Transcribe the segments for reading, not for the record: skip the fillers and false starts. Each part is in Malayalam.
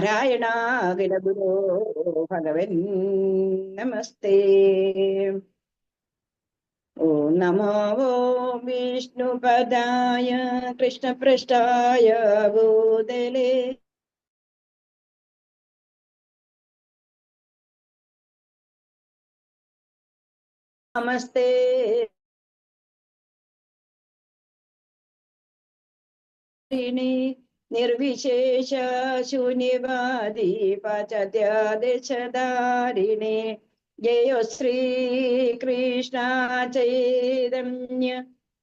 നാരായണാഖില ഗുരോ ഭഗവൻ നമസ്തേ. ഓം നമോ വിഷ്ണുപദായ കൃഷ്ണപൃഷ്ഠായ ഭൂതലേ നമസ്തേ നിർവിശേഷ ശൂന്യവാദി പാശ്ചാത്യാദേശധാരിണേ ജയോ ശ്രീ കൃഷ്ണ ചൈതന്യ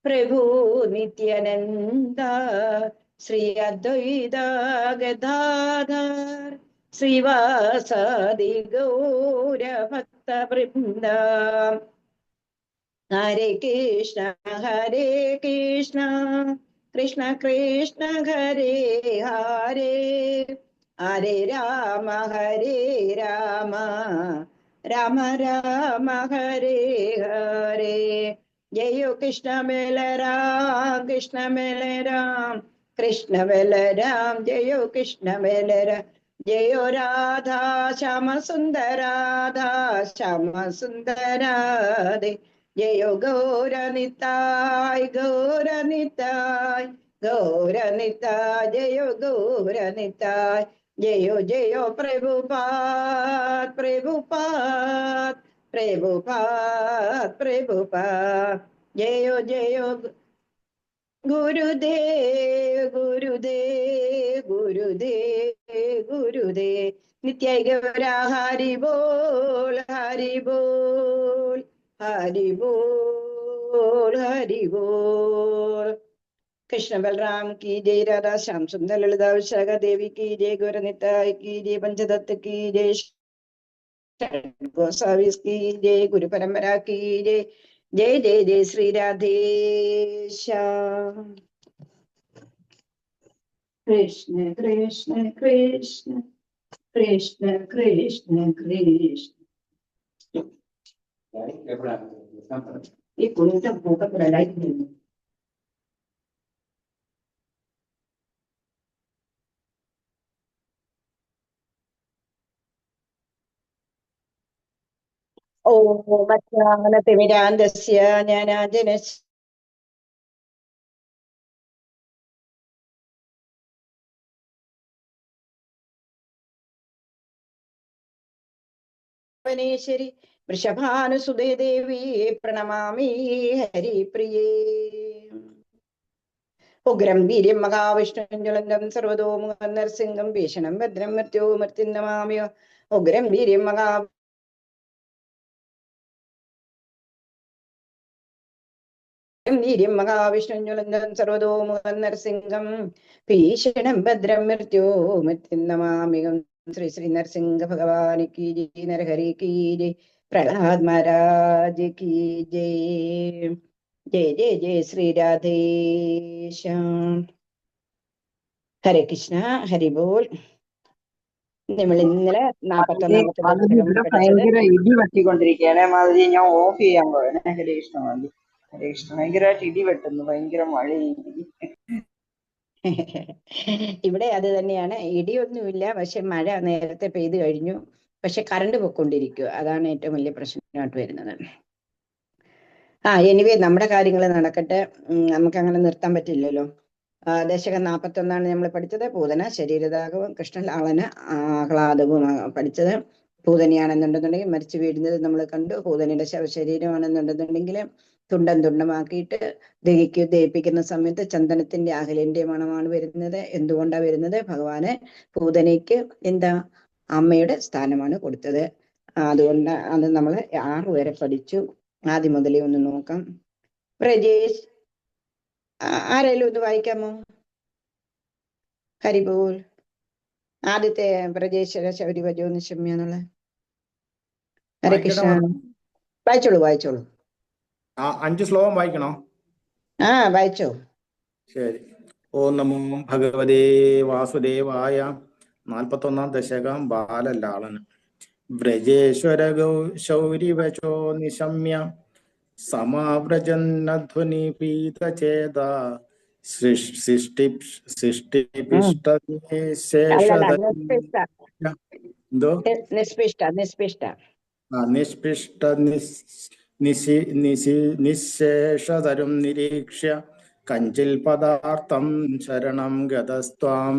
പ്രഭു നിത്യാനന്ദ ശ്രീ അദ്വൈത ഗദാധർ ശ്രീവാസാദി ഗൗര ഭക്തവൃന്ദ. ഹരേ കൃഷ്ണ കൃഷ്ണ കൃഷ്ണ ഹരേ ഹരേ ഹരേ രാമ രാമ രാമ ഹരേ ഹരേ. ജയോ കൃഷ്ണ ബലരാം കൃഷ്ണ ബലരാം കൃഷ്ണ ബലരാം ജയോ കൃഷ്ണ ബലരാം ജയോ രാധാ ശ്യാമ സുന്ദരാധേ ജയോ ഗൗരനിതായ് ജയോ ഗൗരനിതായ് ജയോ ജയോ പ്രഭുപാത് ജയോ ജയോ ഗുരുദേവ് നിത്യായി ഗൗര ഹരി ബോൾ ഹരി ബോൾ ഹരി ബോൾ ഹരി ബോൾ. कृष्ण बलराम की जय, राधा श्याम सुंदर ललिता विशाखा देवी की जय, गौरनिताई की जय, पंचदत्त की जय, गोसावी की जय, गुरु परंपरा की जय. जय जय जय श्री राधेश्याम. कृष्ण कृष्ण कृष्ण कृष्ण कृष्ण कृष्ण. ये कौन सा भूखा पड़ा लाइट नहीं. ഓം അജ്ഞാനതിമിരാന്ധസ്യ ജ്ഞാനാഞ്ജനസ്യ വനേശ്വരി വൃഷഭാനുസുതേ ദേവി പ്രണമാമി ഹരിപ്രിയേ. ഉഗ്രം വീര്യം മഹാവിഷ്ണും ജ്വലന്തം സർവതോമുഖം നരസിംഹം ഭീഷണം ഭദ്രം മൃത്യോ മൃത്യും നമാമ്യ. ഉഗ്രം വീര്യം വീര്യം മഹാവിഷ്ണും ജ്വലന്തം സർവതോമുഖം നരസിംഹം ഭീഷണം ഭദ്രം മൃത്യോ മൃത്യും നമാമ്യഹം. ശ്രീ ശ്രീ നരസിംഹ ഭഗവാൻ की जय, नरहरि की जय, प्रहलाद महाराज की जय. जय जय जय श्री राधेश्याम. ഹരേ കൃഷ്ണ ഹരി ബോൾ. നമ്മൾ ഇന്നലെ 41-ാമത്തെ ഭയങ്കര ഇടി വെട്ടിക്കൊണ്ടിരിക്കുകയാണ് മാതിരി. ഞാൻ ഓഫ് ചെയ്യാൻ പോയത്. ഹരേ കൃഷ്ണ മാതി. ഹരേ കൃഷ്ണ. ഭയങ്കരമായിട്ട് ഇടി വെട്ടുന്നു. ഭയങ്കര മഴയും. ഇവിടെ അത് തന്നെയാണ്. ഇടിയൊന്നുമില്ല, പക്ഷെ മഴ നേരത്തെ പെയ്തു കഴിഞ്ഞു. പക്ഷെ കറണ്ട് പൊക്കൊണ്ടിരിക്കുക. അതാണ് ഏറ്റവും വലിയ പ്രശ്നമായിട്ട് വരുന്നത്. എനിവേ നമ്മുടെ കാര്യങ്ങൾ നടക്കട്ടെ. നമുക്ക് അങ്ങനെ നിർത്താൻ പറ്റില്ലല്ലോ. ദശകം 41 നമ്മൾ പഠിച്ചത്. പൂതന ശരീരദാഹവും കൃഷ്ണലാളന ആഹ്ലാദവും പഠിച്ചത്. പൂതനയാണെന്നുണ്ടെന്നുണ്ടെങ്കിൽ മരിച്ചു വീഴുന്നത് നമ്മൾ കണ്ടു. പൂതനയുടെ ശവശരീരമാണെന്നുണ്ടെന്നുണ്ടെങ്കിൽ തുണ്ടം തുണ്ടമാക്കിയിട്ട് ദഹിപ്പിക്കുന്ന സമയത്ത് ചന്ദനത്തിന്റെ അകലിന്റെ മണമാണ് വരുന്നത്. എന്തുകൊണ്ടാണ് വരുന്നത്? ഭഗവാന് പൂതനയ്ക്ക് എന്താ അമ്മയുടെ സ്ഥാനമാണ് കൊടുത്തത്. അതുകൊണ്ട് അത് നമ്മൾ 6 വരെ പഠിച്ചു. ആദ്യം മുതലേ ഒന്ന് നോക്കാം. പ്രജേഷ് ആരെങ്കിലും ഒന്ന് വായിക്കാമോ? ഹരിബോൾ. ആദ്യത്തെ പ്രജേശ്വര ശൗരി വജോ നിശമ്യ എന്നുള്ള. ഹരേ കൃഷ്ണ. വായിച്ചോളൂ. 5 ശ്ലോകം വായിക്കണോ? വായിച്ചോ. ശരി. ഓം നമോ ഭഗവതേ വാസുദേവായ. 41-ാം ദശകം ബാലലാളനം. വ്രജേശ്വര ശൗരിവചോ നിശമ്യ സമാവ്രജന്നധ്വനി പീതചേത സൃഷ്ടി സൃഷ്ടിപിഷ്ട അല്ലല്ല, ശേഷതരം നിസ്പിഷ്ട എന്തോ നിസ്പിഷ്ട നിസ്പിഷ്ട നിഷ്പിഷ്ട നിശേഷതരും നിരീക്ഷ്യ കഞ്ചിൽ പദാർത്ഥം ശരണം ഗതസ്ത്വാം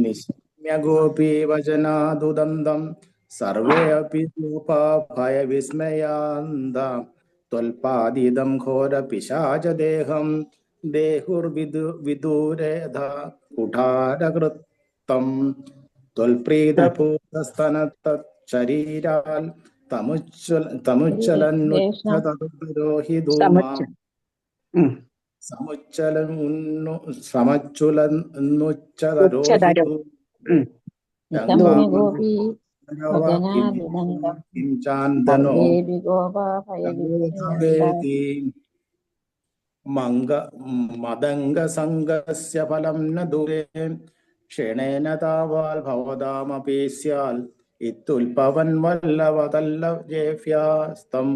നിശമ്യഗോപീ വചനാദുദന്തം സർവേ അപി രൂപാ ഭയവിസ്മയാന്ത ത്വൽപാദിദം ഘോര പിശാചദേഹം വിദൂരേധ കുഠാരകൃത്തം ത്വൽപ്രീതഭൂതസ്തനതരീരാൽ തമുച്ചലന്നുച്ഛതദ്രോഹിധൂമാ ഉച്ചതരും നിശമ്യഗോപീ വചനാദുദന്തം കിഞ്ചാന്തനോ സർവേപി ഗോപാ ഭയവിസ്മയാന്താ മദംഗസംഗസ്യ ഫലം ന ദൂരേ ക്ഷണേന താവാൽ ഭവതാമപി സ്യാൽ ഇത്യുൽപവൻ വല്ലവതല്ലജേഭ്യാസ്തം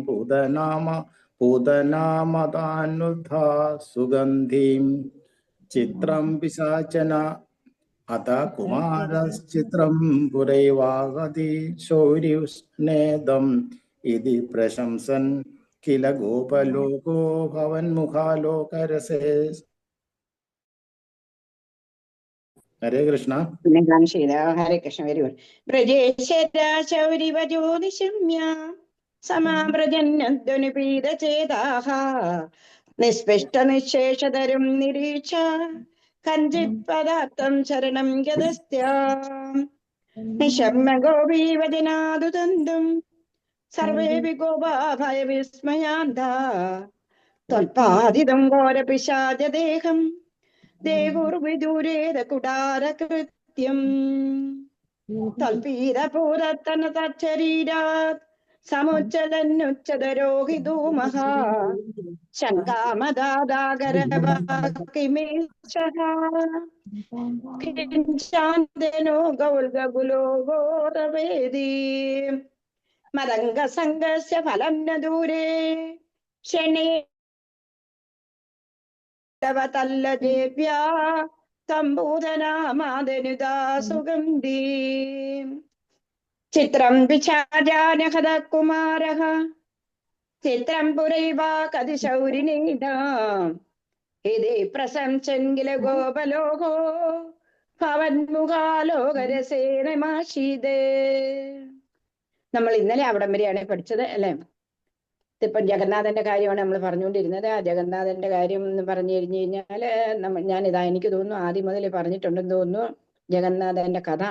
പൂതനാമതാനുദ്ധാ സുഗന്ധിം ചിത്രം പിശാചന അത കുമാരശ്ചിത്രം പുരൈവാഗതി ശൗര്യുസ്നേദം ഇതി പ്രശംസൻ കില ഗോപലോകോ ഭവന്മുഖാലോകരസേ. ഹരേ കൃഷ്ണ. ഹരേ കൃഷ്ണ. Very good. ബ്രജേശ്വരശൗരിവജോ നിശമ്യ സമാബ്രജന്യധ്വനിപീതചേതാഃ നിസ്പൃഷ്ട നിശേഷതരും നിരീക്ഷ കഞ്ചിത് പദാർത്ഥം ശരണം ഗതസ്ത്യാം നിശമ്യ ഗോപീവചനാദുദന്തം സർവേപി ഗോപാ ഭയവിസ്മയാന്താ ത്വൽപാദിദം ഘോരപിശാചദേഹം ദേഹുർവിദൂരേത കുടാരകൃത്യം തൽപീതപൂരത്തനതരീരാത് സമുജ്ജലന്നുച്ഛതരോഹിധൂമഃ ശങ്കാമദാദാഗരവാകിമേശഃ കിഞ്ചാന്തനോ ഗൗൽഗകുലോ ഗോരവേദി മദംഗസംഗസ്യ ഫലം ന ദൂരേ ക്ഷണേ തല്ലജേഭ്യാ സംബൂധനാമാദനുദാ സുഗന്ധി ചിത്രം പിശാചാനഹത കുമാരഃ ചിത്രം പുരൈവാ കതി ശൗരിനീഢ ഇതി പ്രശംസൻ കില ഗോപലോകോ ഭവന്മുഖാലോകരസേനമാശീതേ. നമ്മൾ ഇന്നലെ അവിടം വരെയാണ് പഠിച്ചത് അല്ലെ. ഇപ്പം ജഗന്നാഥന്റെ കാര്യമാണ് നമ്മൾ പറഞ്ഞുകൊണ്ടിരുന്നത്. ആ ജഗന്നാഥന്റെ കാര്യം എന്ന് പറഞ്ഞു കഴിഞ്ഞു കഴിഞ്ഞാല് ഞാനിതാ എനിക്ക് തോന്നുന്നു ആദ്യം മുതൽ പറഞ്ഞിട്ടുണ്ടെന്ന് തോന്നുന്നു. ജഗന്നാഥന്റെ കഥ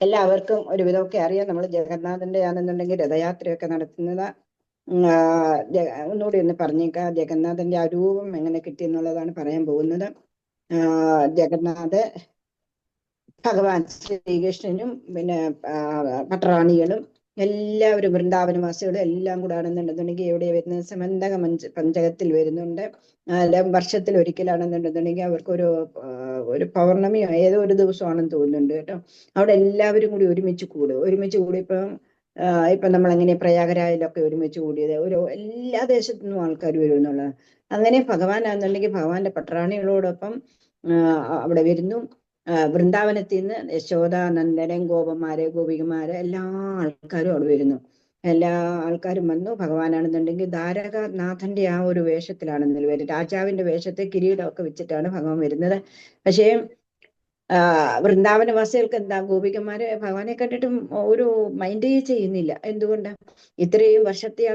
എല്ലാവർക്കും ഒരുവിധമൊക്കെ അറിയാം. നമ്മൾ ജഗന്നാഥന്റെ ആണെന്നുണ്ടെങ്കിൽ രഥയാത്രയൊക്കെ നടത്തുന്നത്. ഒന്നുകൂടി ഒന്ന് പറഞ്ഞേക്കാം. ജഗന്നാഥന്റെ ആ രൂപം എങ്ങനെ കിട്ടിയെന്നുള്ളതാണ് പറയാൻ പോകുന്നത്. ജഗന്നാഥ് ഭഗവാൻ ശ്രീകൃഷ്ണനും പിന്നെ പട്ടറാണികളും എല്ലാവരും വൃന്ദാവനവാസികളും എല്ലാം കൂടെ ആണെന്നുണ്ടെന്നുണ്ടെങ്കിൽ എവിടെ വരുന്നത് സമന്തക പഞ്ചകത്തിൽ വരുന്നുണ്ട്. വർഷത്തിൽ ഒരിക്കലാണെന്നുണ്ടെന്നുണ്ടെങ്കിൽ അവർക്ക് ഒരു പൗർണമിയോ ഏതോ ഒരു ദിവസമാണെന്ന് തോന്നുന്നുണ്ട് കേട്ടോ. അവിടെ എല്ലാവരും കൂടി ഒരുമിച്ച് കൂടി ഇപ്പം നമ്മൾ എങ്ങനെ പ്രയാഗരാജിലൊക്കെ ഒരുമിച്ച് കൂടിയത് എല്ലാ ദേശത്തു നിന്നും ആൾക്കാർ വരും എന്നുള്ളത്. അങ്ങനെ ഭഗവാനാണെന്നുണ്ടെങ്കിൽ ഭഗവാന്റെ പട്ടറാണികളോടൊപ്പം അവിടെ വരുന്നു. വൃന്ദാവനത്തിൽ നിന്ന് യശോദ, നന്ദനൻ, ഗോപികമാര് എല്ലാ ആൾക്കാരും അവിടെ വരുന്നു. എല്ലാ ആൾക്കാരും വന്നു. ഭഗവാനാണെന്നുണ്ടെങ്കിൽ ദ്വാരകാനാഥന്റെ ആ ഒരു വേഷത്തിലാണെന്നല്ലോ വരും. രാജാവിന്റെ വേഷത്തെ കിരീടമൊക്കെ വെച്ചിട്ടാണ് ഭഗവാൻ വരുന്നത്. പക്ഷേ വൃന്ദാവനവാസികൾക്ക് എന്താ, ഗോപികമാര് ഭഗവാനെ കണ്ടിട്ടും ഒരു മൈൻഡേ ചെയ്യുന്നില്ല. എന്തുകൊണ്ട്? ഇത്രയും വർഷത്തെ ആ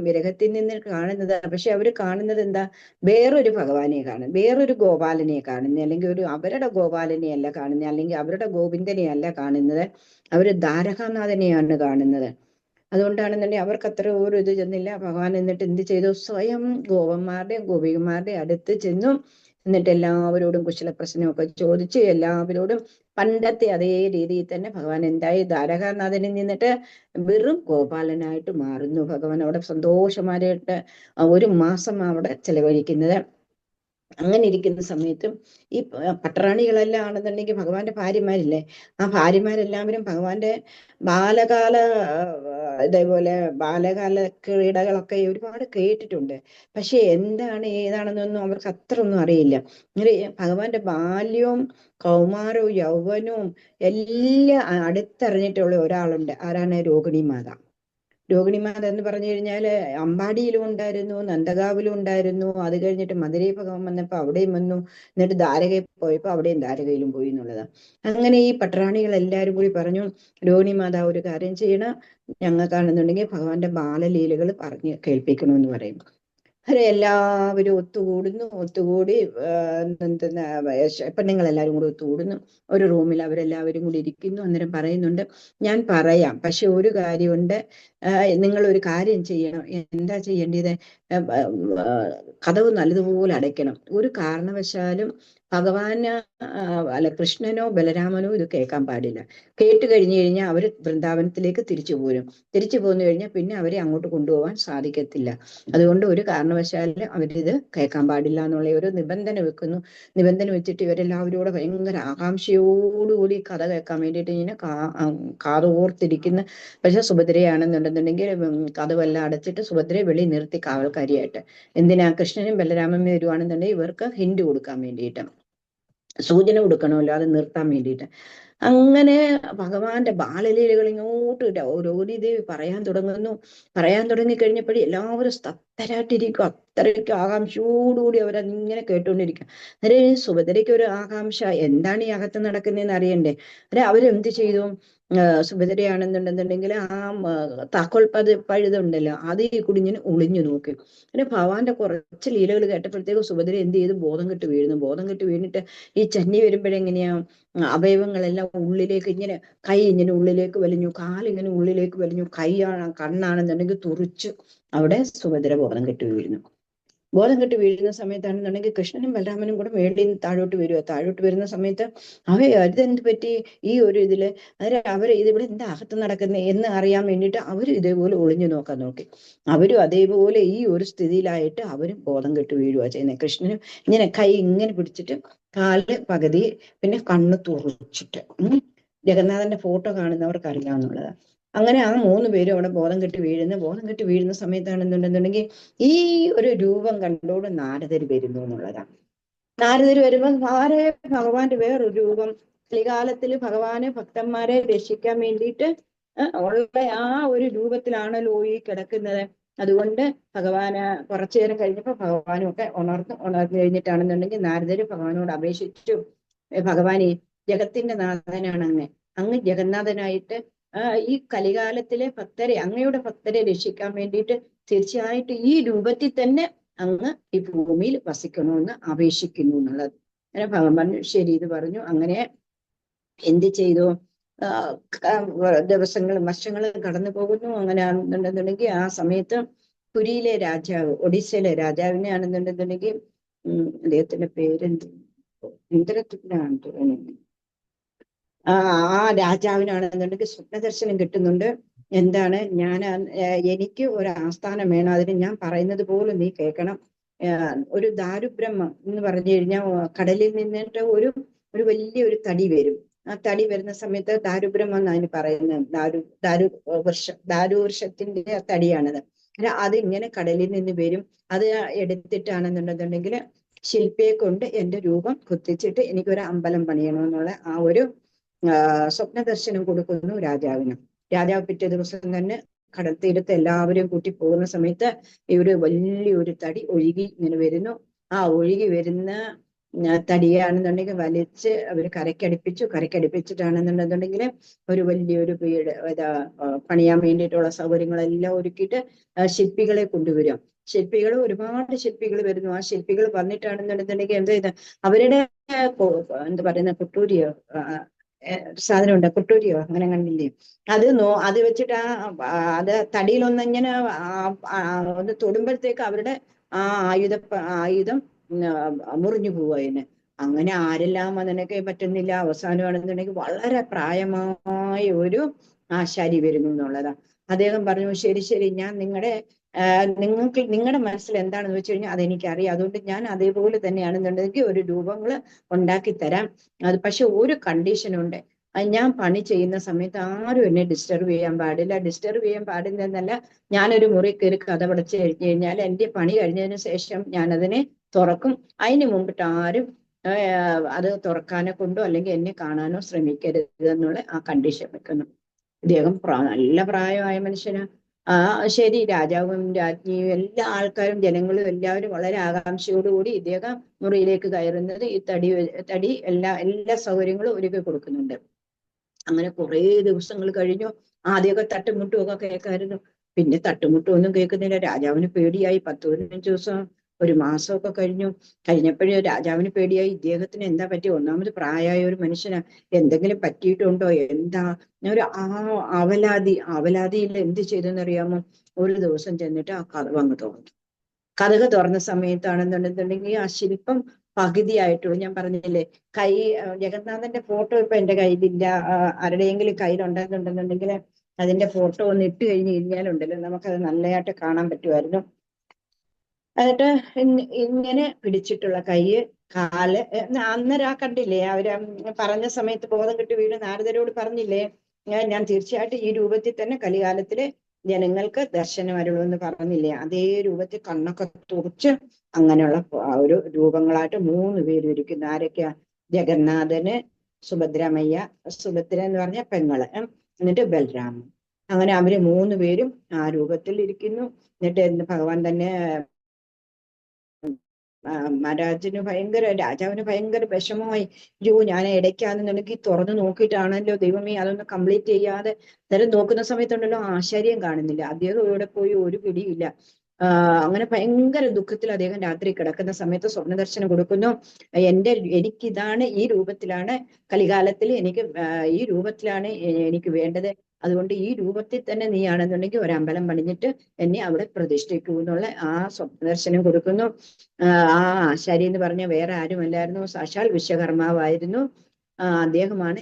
വിരഹത്തിൽ നിന്ന് കാണുന്നത്. പക്ഷെ അവര് കാണുന്നത് എന്താ? വേറൊരു ഭഗവാനെ കാണും, വേറൊരു ഗോപാലനെ കാണുന്നത്, അല്ലെങ്കിൽ അവരുടെ ഗോപാലനെ അല്ല കാണുന്നത്, അല്ലെങ്കിൽ അവരുടെ ഗോവിന്ദനെ അല്ല കാണുന്നത്, അവര് ദ്വാരകാനാഥനെയാണ് കാണുന്നത്. അതുകൊണ്ടാണെന്നുണ്ടെങ്കിൽ അവർക്ക് അത്ര ഒരു ഇത് ചെന്നില്ല. ഭഗവാൻ എന്നിട്ട് എന്ത് ചെയ്തു? സ്വയം ഗോപികമാരുടെ അടുത്ത് ചെന്നു. എന്നിട്ട് എല്ലാവരോടും കുശല പ്രശ്നമൊക്കെ ചോദിച്ച് എല്ലാവരോടും പണ്ടത്തെ അതേ രീതിയിൽ തന്നെ ഭഗവാൻ എന്തായി? ദ്വാരകാനാഥനിൽ നിന്നിട്ട് വെറും ഗോപാലനായിട്ട് മാറുന്നു. ഭഗവാൻ അവിടെ സന്തോഷമായിട്ട് 1 മാസം അവിടെ ചെലവഴിക്കുന്നത്. അങ്ങനെ ഇരിക്കുന്ന സമയത്തും ഈ പട്ടറാണികളെല്ലാം ആണെന്നുണ്ടെങ്കിൽ ഭഗവാന്റെ ഭാര്യമാരില്ലേ, ആ ഭാര്യമാരെല്ലാവരും ഭഗവാന്റെ ബാലകാല ഇതേപോലെ ബാലകാല ക്രീഡകളൊക്കെ ഒരുപാട് കേട്ടിട്ടുണ്ട്. പക്ഷെ എന്താണ് ഏതാണെന്നൊന്നും അവർക്ക് അത്ര ഒന്നും അറിയില്ല. അങ്ങനെ ഭഗവാന്റെ ബാല്യവും കൗമാരവും യൗവനവും എല്ലാം അടുത്തറിഞ്ഞിട്ടുള്ള ഒരാളുണ്ട്. ആരാണ്? രോഹിണി മാത. രോഹിണിമാത എന്ന് പറഞ്ഞു കഴിഞ്ഞാല് അമ്പാടിയിലും ഉണ്ടായിരുന്നു, നന്ദഗാവിലും ഉണ്ടായിരുന്നു. അത് കഴിഞ്ഞിട്ട് മധുരൈ ഭഗവാൻ വന്നപ്പോ അവിടെയും വന്നു. എന്നിട്ട് ദ്വാരകയിൽ പോയപ്പോ അവിടെയും ദ്വാരകയിലും പോയി എന്നുള്ളതാണ്. അങ്ങനെ ഈ പട്ടറാണികൾ എല്ലാവരും കൂടി പറഞ്ഞു, രോഹിണി മാത ഒരു കാര്യം ചെയ്യണം, ഞങ്ങൾക്കാണെന്നുണ്ടെങ്കിൽ ഭഗവാന്റെ ബാലലീലകൾ പറഞ്ഞ് കേൾപ്പിക്കണമെന്ന് പറയും. അവരെ എല്ലാവരും ഒത്തുകൂടുന്നു. ഒത്തുകൂടി പെണ്ണുങ്ങൾ എല്ലാവരും കൂടി ഒത്തുകൂടുന്നു. ഒരു റൂമിൽ അവരെല്ലാവരും കൂടി ഇരിക്കുന്നു. അന്നേരം പറയുന്നുണ്ട്, ഞാൻ പറയാം, പക്ഷെ ഒരു കാര്യമുണ്ട്, നിങ്ങൾ ഒരു കാര്യം ചെയ്യണം. എന്താ ചെയ്യേണ്ടത്? കതവ് നല്ലതുപോലെ അടയ്ക്കണം. ഒരു കാരണവശാലും ഭഗവാന് അല്ല കൃഷ്ണനോ ബലരാമനോ ഇത് കേൾക്കാൻ പാടില്ല. കേട്ട് കഴിഞ്ഞു കഴിഞ്ഞാൽ അവര് വൃന്ദാവനത്തിലേക്ക് തിരിച്ചു പോരും. തിരിച്ചു പോന്നു കഴിഞ്ഞാൽ പിന്നെ അവരെ അങ്ങോട്ട് കൊണ്ടുപോകാൻ സാധിക്കത്തില്ല. അതുകൊണ്ട് ഒരു കാരണവശാലും അവരിത് കേൾക്കാൻ പാടില്ല എന്നുള്ള ഒരു നിബന്ധന വെക്കുന്നു. നിബന്ധന വെച്ചിട്ട് ഇവരെല്ലാവരും കൂടെ ഭയങ്കര ആകാംക്ഷയോടുകൂടി കഥ കേൾക്കാൻ വേണ്ടിയിട്ട് ഇങ്ങനെ കാതോർത്തിരിക്കുന്ന. പക്ഷെ സുഭദ്രയാണെന്നുണ്ടെന്നുണ്ടെങ്കിൽ കഥവെല്ലാം അടച്ചിട്ട് സുഭദ്രയെ വെളി നിർത്തി കാവൽക്കാരിയായിട്ട്. എന്തിനാ? കൃഷ്ണനും ബലരാമനും വരുവാണെന്നുണ്ടെങ്കിൽ ഇവർക്ക് ഹിന്റ് കൊടുക്കാൻ വേണ്ടിയിട്ട്, സൂചന കൊടുക്കണമല്ലോ, അത് നിർത്താൻ വേണ്ടിയിട്ട്. അങ്ങനെ ഭഗവാന്റെ ബാലലീലകൾ ഇങ്ങോട്ട് രോഹിണി ദേവി പറയാൻ തുടങ്ങുന്നു. പറയാൻ തുടങ്ങി കഴിഞ്ഞപ്പോഴേ എല്ലാവരും സ്തബ്ധരായിട്ടിരിക്കും. അത്രയ്ക്ക് ആകാംക്ഷയോടുകൂടി അവരതിങ്ങനെ കേട്ടുകൊണ്ടിരിക്കും. അന്നേരം സുഭദ്രയ്ക്ക് ഒരു ആകാംക്ഷ, എന്താണ് ഈ അകത്ത് നടക്കുന്നതെന്ന് അറിയണ്ടേ. അന്നേരം അവരെന്ത് ചെയ്തു? സുഭദ്രയാണെന്നുണ്ടെന്നുണ്ടെങ്കിൽ ആ താക്കോൽ പഴുതുണ്ടല്ലോ, അത് ഈ കുടിഞ്ഞിന് ഒളിഞ്ഞു നോക്കി. പിന്നെ ഭഗവാന്റെ കുറച്ച് ലീലകൾ കേട്ടപ്പോഴത്തേക്ക് സുഭദ്ര എന്ത് ചെയ്തു? ബോധം കെട്ട് വീഴുന്നു. ബോധം കെട്ട് വീണിട്ട് ഈ ചന്നി വരുമ്പോഴെങ്ങനെയാ അവയവങ്ങളെല്ലാം ഉള്ളിലേക്ക് ഇങ്ങനെ, കൈ ഇങ്ങനെ ഉള്ളിലേക്ക് വലിഞ്ഞു, കാലിങ്ങനെ ഉള്ളിലേക്ക് വലിഞ്ഞു, കണ്ണാണെന്നുണ്ടെങ്കിൽ തുറിച്ചു. അവിടെ സുഭദ്ര ബോധം കെട്ട് വീഴുന്നു. ബോധം കെട്ട് വീഴുന്ന സമയത്താണെന്നുണ്ടെങ്കിൽ കൃഷ്ണനും ബലരാമനും കൂടെ മേളിൽ നിന്ന് താഴോട്ട് വരുക. താഴോട്ട് വരുന്ന സമയത്ത് ഇതെന്ത് പറ്റി ഈ ഒരു ഇതില്? അന്നേരം അവര് ഇതിവിടെ എന്താ അകത്ത് നടക്കുന്നത് എന്ന് അറിയാൻ വേണ്ടിയിട്ട് അവരും ഇതേപോലെ ഒളിഞ്ഞു നോക്കാൻ നോക്കി. അവരും അതേപോലെ ഈ ഒരു സ്ഥിതിയിലായിട്ട് അവരും ബോധം കെട്ട് വീഴുക ചെയ്യുന്നത്. കൃഷ്ണനും ഇങ്ങനെ കൈ ഇങ്ങനെ പിടിച്ചിട്ട് കാല് പകുതി, പിന്നെ കണ്ണ് തുറച്ചിട്ട്. ജഗന്നാഥന്റെ ഫോട്ടോ കാണുന്നവർക്ക് അറിയാവുന്നതാണ്. അങ്ങനെ ആ 3 പേരും അവിടെ ബോധം കെട്ട് വീഴുന്ന സമയത്താണെന്നുണ്ടെന്നുണ്ടെങ്കിൽ ഈ ഒരു രൂപം കണ്ടോട് നാരദർ വരുന്നു എന്നുള്ളതാണ്. നാരദർ വരുമ്പോൾ ഭഗവാന്റെ വേറൊരു രൂപം, കലികാലത്തിൽ ഭഗവാന് ഭക്തന്മാരെ രക്ഷിക്കാൻ വേണ്ടിയിട്ട് ഉള്ള ആ ഒരു രൂപത്തിലാണല്ലോ ഈ കിടക്കുന്നത്. അതുകൊണ്ട് ഭഗവാന് കുറച്ചു നേരം കഴിഞ്ഞപ്പോൾ ഭഗവാനും ഒക്കെ ഉണർന്നു കഴിഞ്ഞിട്ടാണെന്നുണ്ടെങ്കിൽ നാരദര് ഭഗവാനോട് അപേക്ഷിച്ചു, ഭഗവാനെ, ജഗത്തിന്റെ നാഥനാണ് അങ്ങ് ജഗന്നാഥനായിട്ട് ഈ കലികാലത്തിലെ ഭക്തരെ, അങ്ങയുടെ ഭക്തരെ രക്ഷിക്കാൻ വേണ്ടിയിട്ട് തീർച്ചയായിട്ടും ഈ രൂപത്തിൽ തന്നെ അങ്ങ് ഈ ഭൂമിയിൽ വസിക്കണമെന്ന് അപേക്ഷിക്കുന്നു എന്നുള്ളത്. അങ്ങനെ ഭഗവാൻ പറഞ്ഞു, ശരി ഇത് പറഞ്ഞു. അങ്ങനെ എന്ത് ചെയ്തു? ദിവസങ്ങളും വർഷങ്ങളും കടന്നു പോകുന്നു. അങ്ങനെ ആണെന്നുണ്ടെന്നുണ്ടെങ്കിൽ ആ സമയത്ത് പുരിയിലെ രാജാവ്, ഒഡീസയിലെ രാജാവിനെ ആണെന്നുണ്ടെന്നുണ്ടെങ്കിൽ അദ്ദേഹത്തിന്റെ പേരെന്ത്, ഇന്ദ്രത്തുനാണ് തോന്നുന്നത്. ആ രാജാവിനാണെന്നുണ്ടെങ്കിൽ സ്വപ്നദർശനം കിട്ടുന്നുണ്ട്. എന്താണ്? എനിക്ക് ഒരു ആസ്ഥാനം വേണം, അതിന് ഞാൻ പറയുന്നത് പോലെ നീ കേൾക്കണം. ഒരു ദാരുബ്രഹ്മം എന്ന് പറഞ്ഞു കഴിഞ്ഞാൽ കടലിൽ നിന്നിട്ട് ഒരു വലിയ ഒരു തടി വരും. ആ തടി വരുന്ന സമയത്ത് ദാരുബ്രഹ്മം എന്ന് അതിന് പറയുന്നത്. ദാരുവൃക്ഷത്തിന്റെ തടിയാണത്. അത് ഇങ്ങനെ കടലിൽ നിന്ന് വരും. അത് എടുത്തിട്ടാണെന്നുണ്ടെന്നുണ്ടെങ്കിൽ ശില്പിയെ കൊണ്ട് എന്റെ രൂപം കുത്തിച്ചിട്ട് എനിക്കൊരു അമ്പലം പണിയണമെന്നുള്ള ആ ഒരു സ്വപ്ന ദർശനം കൊടുക്കുന്നു രാജാവിന്. രാജാവ് പിറ്റേ ദിവസം തന്നെ കടൽ തീരത്ത് എല്ലാവരും കൂട്ടി പോകുന്ന സമയത്ത് ഇവിടെ വലിയൊരു തടി ഒഴുകി ഇങ്ങനെ വരുന്നു. ആ ഒഴുകി വരുന്ന തടിയാണെന്നുണ്ടെങ്കിൽ വലിച്ച് അവർ കരക്കടുപ്പിച്ചിട്ടാണെന്നുണ്ടെന്നുണ്ടെങ്കിൽ ഒരു വലിയൊരു വീട് പണിയാൻ വേണ്ടിയിട്ടുള്ള സൗകര്യങ്ങളെല്ലാം ഒരുക്കിയിട്ട് ശില്പികളെ കൊണ്ടുവരിക. ശില്പികൾ, ഒരുപാട് ശില്പികൾ വരുന്നു. ആ ശില്പികൾ വന്നിട്ടാണെന്നുണ്ടെന്നുണ്ടെങ്കിൽ എന്ത് ചെയ്ത അവരുടെ എന്താ പറയുന്ന കുട്ടൂരിയോ സാധനമുണ്ട്, കുട്ടൂരിയോ അങ്ങനെ കണ്ടില്ലേ, അത് വെച്ചിട്ട് അത് തടിയിലൊന്നിങ്ങനെ ഒന്ന് തൊടുമ്പോഴത്തേക്ക് അവരുടെ ആ ആയുധം മുറിഞ്ഞു പോവുക. അങ്ങനെ ആരെല്ലാം അതിനൊക്കെ പറ്റുന്നില്ല. അവസാനമാണെന്നുണ്ടെങ്കിൽ വളരെ പ്രായമായ ഒരു ആശാരി വരുന്നു എന്നുള്ളതാ. അദ്ദേഹം പറഞ്ഞു, ശരി ഞാൻ നിങ്ങളുടെ നിങ്ങളുടെ മനസ്സിൽ എന്താണെന്ന് വെച്ച് കഴിഞ്ഞാൽ അതെനിക്കറിയാം. അതുകൊണ്ട് ഞാൻ അതേപോലെ തന്നെയാണെന്നുണ്ടെങ്കിൽ ഒരു രൂപങ്ങൾ ഉണ്ടാക്കി തരാം. അത് പക്ഷെ ഒരു കണ്ടീഷനുണ്ട്. ഞാൻ പണി ചെയ്യുന്ന സമയത്ത് ആരും എന്നെ ഡിസ്റ്റർബ് ചെയ്യാൻ പാടില്ല. ഡിസ്റ്റർബ് ചെയ്യാൻ പാടില്ലെന്നല്ല, ഞാനൊരു മുറി കയറി കതകടച്ച് കഴിഞ്ഞു കഴിഞ്ഞാൽ എന്റെ പണി കഴിഞ്ഞതിന് ശേഷം ഞാൻ അതിനെ തുറക്കും. അതിന് മുമ്പിട്ട് ആരും അത് തുറക്കാനെ കൊണ്ടോ അല്ലെങ്കിൽ എന്നെ കാണാനോ ശ്രമിക്കരുത് എന്നുള്ള ആ കണ്ടീഷൻ വെക്കുന്നു. ഇദ്ദേഹം നല്ല പ്രായമായ മനുഷ്യനാ. ശരി, രാജാവും രാജ്ഞിയും എല്ലാ ആൾക്കാരും ജനങ്ങളും എല്ലാവരും വളരെ ആകാംക്ഷയോടുകൂടി ഇദ്ദേഹം മുറിയിലേക്ക് കയറുന്നത് ഈ തടി എല്ലാ സൗകര്യങ്ങളും ഒരുക്കി കൊടുക്കുന്നുണ്ട്. അങ്ങനെ കുറെ ദിവസങ്ങൾ കഴിഞ്ഞു. ആദ്യമൊക്കെ തട്ടുമുട്ടും ഒക്കെ കേൾക്കായിരുന്നു. പിന്നെ തട്ടുമുട്ടും ഒന്നും കേൾക്കുന്നില്ല. രാജാവിന് പേടിയായി. 10-15 ദിവസം, ഒരു മാസമൊക്കെ കഴിഞ്ഞപ്പോഴേ രാജാവിന് പേടിയായി. ഇദ്ദേഹത്തിന് എന്താ പറ്റി? ഒന്നാമത് പ്രായമായ ഒരു മനുഷ്യനാ, എന്തെങ്കിലും പറ്റിയിട്ടുണ്ടോ എന്താ? ഒരു അവലാതിയിൽ എന്ത് ചെയ്തെന്നറിയാമോ? ഒരു ദിവസം ചെന്നിട്ട് ആ കതക് അങ്ങ് തുറന്നു. കതക് തുറന്ന സമയത്താണെന്നുണ്ടെന്നുണ്ടെങ്കിൽ ആ ശില്പം പകുതിയായിട്ടുള്ളൂ. ഞാൻ പറഞ്ഞില്ലേ, ജഗന്നാഥന്റെ ഫോട്ടോ ഇപ്പൊ എന്റെ കയ്യിലില്ല. ആരുടെയെങ്കിലും കയ്യിലുണ്ടെന്നുണ്ടെന്നുണ്ടെങ്കിൽ അതിന്റെ ഫോട്ടോ ഒന്ന് ഇട്ട് കഴിഞ്ഞ് കഴിഞ്ഞാലുണ്ടല്ലോ നമുക്കത് നല്ലതായിട്ട് കാണാൻ പറ്റുമായിരുന്നു. എന്നിട്ട് ഇങ്ങനെ പിടിച്ചിട്ടുള്ള കാല് അന്നേരം കണ്ടില്ലേ, അവര് പറഞ്ഞ സമയത്ത് ബോധം കിട്ടി വീട് നാരദരോട് പറഞ്ഞില്ലേ, ഞാൻ തീർച്ചയായിട്ടും ഈ രൂപത്തിൽ തന്നെ കലികാലത്തില് ജനങ്ങൾക്ക് ദർശനം അരുളെന്ന് പറഞ്ഞില്ലേ? അതേ രൂപത്തിൽ കണ്ണൊക്കെ തുറച്ച് അങ്ങനെയുള്ള ഒരു രൂപങ്ങളായിട്ട് 3 പേരും ഇരിക്കുന്നു. ആരൊക്കെയാ? ജഗന്നാഥന്, സുഭദ്രാമയ്യ, സുഭദ്ര എന്ന് പറഞ്ഞ പെങ്ങള്, എന്നിട്ട് ബലരാമൻ. അങ്ങനെ അവര് 3 പേരും ആ രൂപത്തിൽ ഇരിക്കുന്നു. എന്നിട്ട് ഭഗവാൻ തന്നെ രാജാവിന് ഭയങ്കര വിഷമമായി. ഞാൻ ഇടയ്ക്കാണെന്നുണ്ടെങ്കിൽ തുറന്നു നോക്കിയിട്ടാണല്ലോ ദൈവമേ അതൊന്ന് കംപ്ലീറ്റ് ചെയ്യാതെ. നേരം നോക്കുന്ന സമയത്തുണ്ടല്ലോ ആശ്ചര്യം കാണുന്നില്ല. അദ്ദേഹം ഇവിടെ പോയി ഒരു പിടിയില്ല. അങ്ങനെ ഭയങ്കര ദുഃഖത്തിൽ അദ്ദേഹം രാത്രി കിടക്കുന്ന സമയത്ത് സ്വപ്ന ദർശനം കൊടുക്കുന്നു. എനിക്കിതാണ്, ഈ രൂപത്തിലാണ് കലികാലത്തിൽ ഈ രൂപത്തിലാണ് എനിക്ക് വേണ്ടത്. അതുകൊണ്ട് ഈ രൂപത്തിൽ തന്നെ നീയാണെന്നുണ്ടെങ്കിൽ ഒരമ്പലം പണിഞ്ഞിട്ട് എന്നെ അവിടെ പ്രതിഷ്ഠിക്കൂ എന്നുള്ള ആ സ്വപ്നദർശനം കൊടുക്കുന്നു. ആ ആശാരി എന്ന് പറഞ്ഞ വേറെ ആരുമല്ലായിരുന്നു, സാക്ഷാൽ വിശ്വകർമാവായിരുന്നു. അദ്ദേഹമാണ്